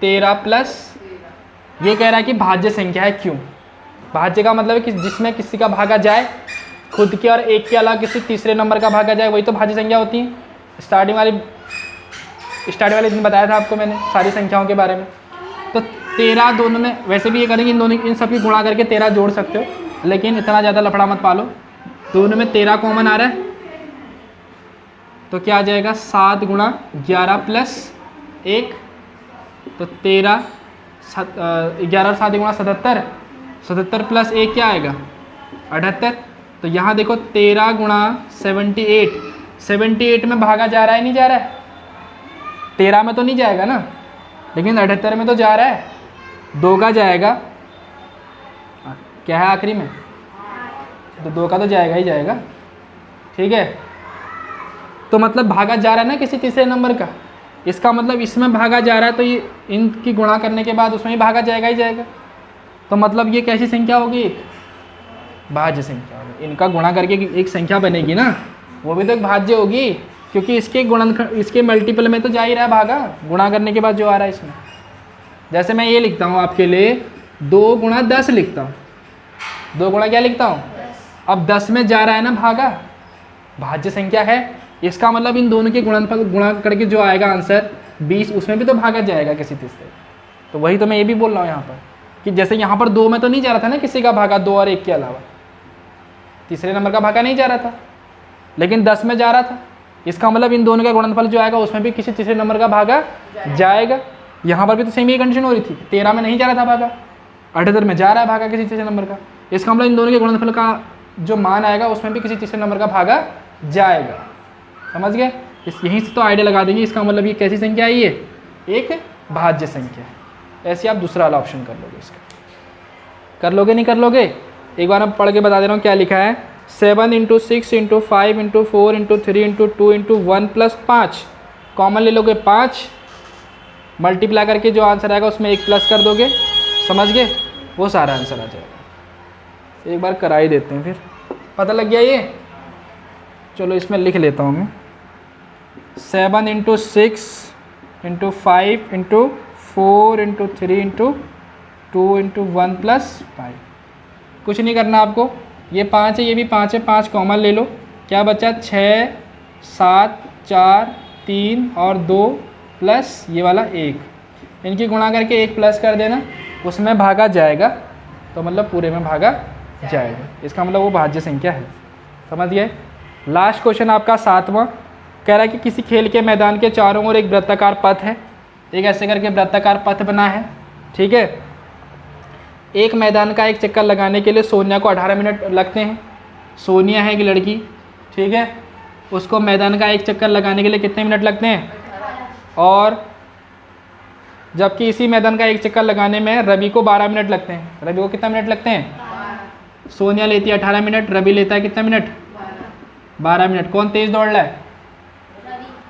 13 प्लस, ये कह रहा है कि भाज्य संख्या है, क्यों? भाज्य का मतलब है कि जिसमें किसी का भागा जाए, खुद के और एक के अलावा किसी तीसरे नंबर का भागा जाए, वही तो भाज्य संख्या होती है। स्टार्टिंग वाले दिन बताया था आपको मैंने सारी संख्याओं के बारे में। तो 13 दोनों में, वैसे भी ये करेंगे इन सब की गुणा करके 13 जोड़ सकते हो, लेकिन इतना ज़्यादा लफड़ा मत पालो। दोनों में 13 कॉमन आ रहा है तो क्या आ जाएगा? 7 गुणा 11 प्लस 1, तो 13 11 और 7 गुणा 77, 77 प्लस 1 क्या आएगा? 78। तो यहाँ देखो 13 गुणा 78, 78 में भागा जा रहा है नहीं जा रहा है? 13 में तो नहीं जाएगा ना, लेकिन 78 में तो जा रहा है। 2 का जाएगा, क्या है आखिरी में? तो 2 का तो जाएगा ही जाएगा, ठीक है। तो मतलब भागा जा रहा है ना किसी तीसरे नंबर का, इसका मतलब इसमें भागा जा रहा है तो ये इनकी गुणा करने के बाद उसमें ही भागा जाएगा ही जाएगा। तो मतलब ये कैसी संख्या होगी? एक भाज्य संख्या होगी। इनका गुणा करके एक संख्या बनेगी ना, वो भी तो एक भाज्य होगी, क्योंकि इसके मल्टीपल में तो जा ही रहा है भागा, गुणा करने के बाद जो आ रहा है इसमें। जैसे मैं ये लिखता हूँ आपके लिए, 2 गुणा 10 लिखता हूँ। 2 गुणा क्या लिखता हूँ? अब 10 में जा रहा है ना भागा, भाज्य संख्या है। इसका मतलब इन दोनों के गुणनफल गुणा करके जो आएगा आंसर 20, उसमें भी तो भागा जाएगा किसी तीसरे। तो वही तो मैं ये भी बोल रहा हूँ यहाँ पर, कि जैसे यहाँ पर 2 में तो नहीं जा रहा था ना किसी का भागा, 2 और 1 के अलावा तीसरे नंबर का भागा नहीं जा रहा था, लेकिन 10 में जा रहा था। इसका मतलब इन दोनों का गुणनफल जो आएगा उसमें भी किसी तीसरे नंबर का भागा जाएगा। यहाँ पर भी तो सेम ही कंडीशन हो रही थी, 13 में नहीं जा रहा था भागा, 78 में जा रहा है भागा किसी तीसरे नंबर का। इसका मतलब इन दोनों के गुणनफल का जो मान आएगा उसमें भी किसी तीसरे नंबर का भागा जाएगा। समझ गए? यहीं से तो आइडिया लगा देंगे, इसका मतलब ये कैसी संख्या है? ये एक भाज्य संख्या है। ऐसे आप दूसरा वाला ऑप्शन कर लोगे। इसका कर लोगे नहीं कर लोगे? एक बार मैं पढ़ के बता दे रहा हूँ क्या लिखा है। 7 × 6 × 5 × 4 × 3 × 2 × 1 प्लस 5, कॉमन ले लोगे 5, मल्टीप्लाई करके जो आंसर आएगा उसमें 1 प्लस कर दोगे। समझ गए? वो सारा आंसर आ जाएगा। एक बार करा ही देते हैं, फिर पता लग गया ये। चलो इसमें लिख लेता हूँ मैं, 7 × 6 × 5 × 4 × 3 × 2 × 1 प्लस 5। कुछ नहीं करना आपको, ये 5 है, ये भी 5 है, 5 कॉमन ले लो। क्या बचा? 6 7 4 3 और 2 प्लस ये वाला 1। इनकी गुणा करके 1 प्लस कर देना, उसमें भागा जाएगा, तो मतलब पूरे में भागा जाएगा। इसका मतलब वो भाज्य संख्या है। समझ गए? लास्ट क्वेश्चन आपका 7वां कह रहा है कि किसी खेल के मैदान के चारों ओर एक वृत्ताकार पथ है। एक ऐसे करके वृत्ताकार पथ बना है, ठीक है। एक मैदान का एक चक्कर लगाने के लिए सोनिया को 18 मिनट लगते हैं। सोनिया है एक लड़की, ठीक है, उसको मैदान का एक चक्कर लगाने के लिए कितने मिनट लगते हैं? और जबकि इसी मैदान का एक चक्कर लगाने में रवि को 12 मिनट लगते हैं। रवि को कितना मिनट लगते हैं? सोनिया लेती है 18 मिनट, रवि लेता है कितना मिनट? 12 मिनट। कौन तेज़ दौड़ रहा है?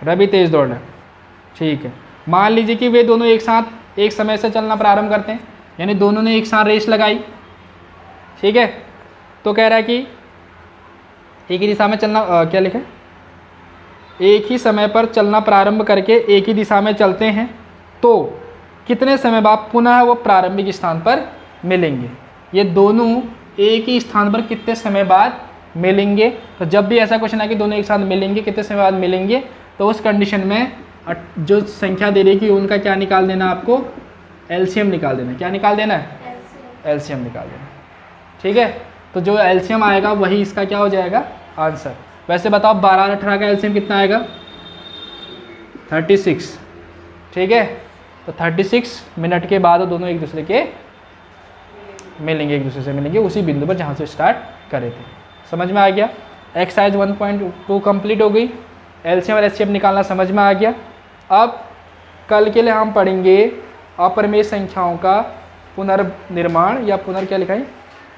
रवि तेज़ दौड़ रहा है, ठीक है। मान लीजिए कि वे दोनों एक साथ एक समय से चलना प्रारंभ करते हैं, यानी दोनों ने एक साथ रेस लगाई, ठीक है। तो कह रहा है कि एक ही दिशा में चलना क्या लिखा है, एक ही समय पर चलना प्रारंभ करके एक ही दिशा में चलते हैं तो कितने समय बाद पुनः वो प्रारंभिक स्थान पर मिलेंगे। ये दोनों एक ही स्थान पर कितने समय बाद मिलेंगे। तो जब भी ऐसा क्वेश्चन आए कि दोनों एक साथ मिलेंगे, कितने समय बाद मिलेंगे, तो उस कंडीशन में जो संख्या दे रही है कि उनका क्या निकाल देना, आपको एलसीएम निकाल देना। क्या निकाल देना है, एलसीएम निकाल देना। ठीक है, तो जो एलसीएम आएगा वही इसका क्या हो जाएगा, आंसर। वैसे बताओ 12 और 18 का एलसीएम कितना आएगा, 36। ठीक है, तो 36 मिनट के बाद दोनों एक दूसरे के मिलेंगे, एक दूसरे से मिलेंगे उसी बिंदु पर जहाँ से स्टार्ट करे थे। समझ में आ गया। एक्सरसाइज 1.2 कंप्लीट हो गई। एलसीएम और एचसीएफ निकालना समझ में आ गया। अब कल के लिए हम पढ़ेंगे अपरिमेय संख्याओं का पुनर्निर्माण या क्या लिखा है,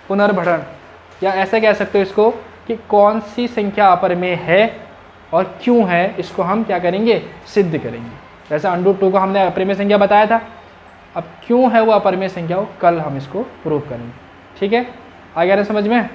पुनर्भरण, या ऐसे कह सकते हो इसको कि कौन सी संख्या अपरिमेय है और क्यों है, इसको हम क्या करेंगे, सिद्ध करेंगे। जैसे √2 को हमने अपरिमेय संख्या बताया था, अब क्यों है वो अपरिमेय संख्या, वो कल हम इसको प्रूव करेंगे। ठीक है, आ गया ना समझ में।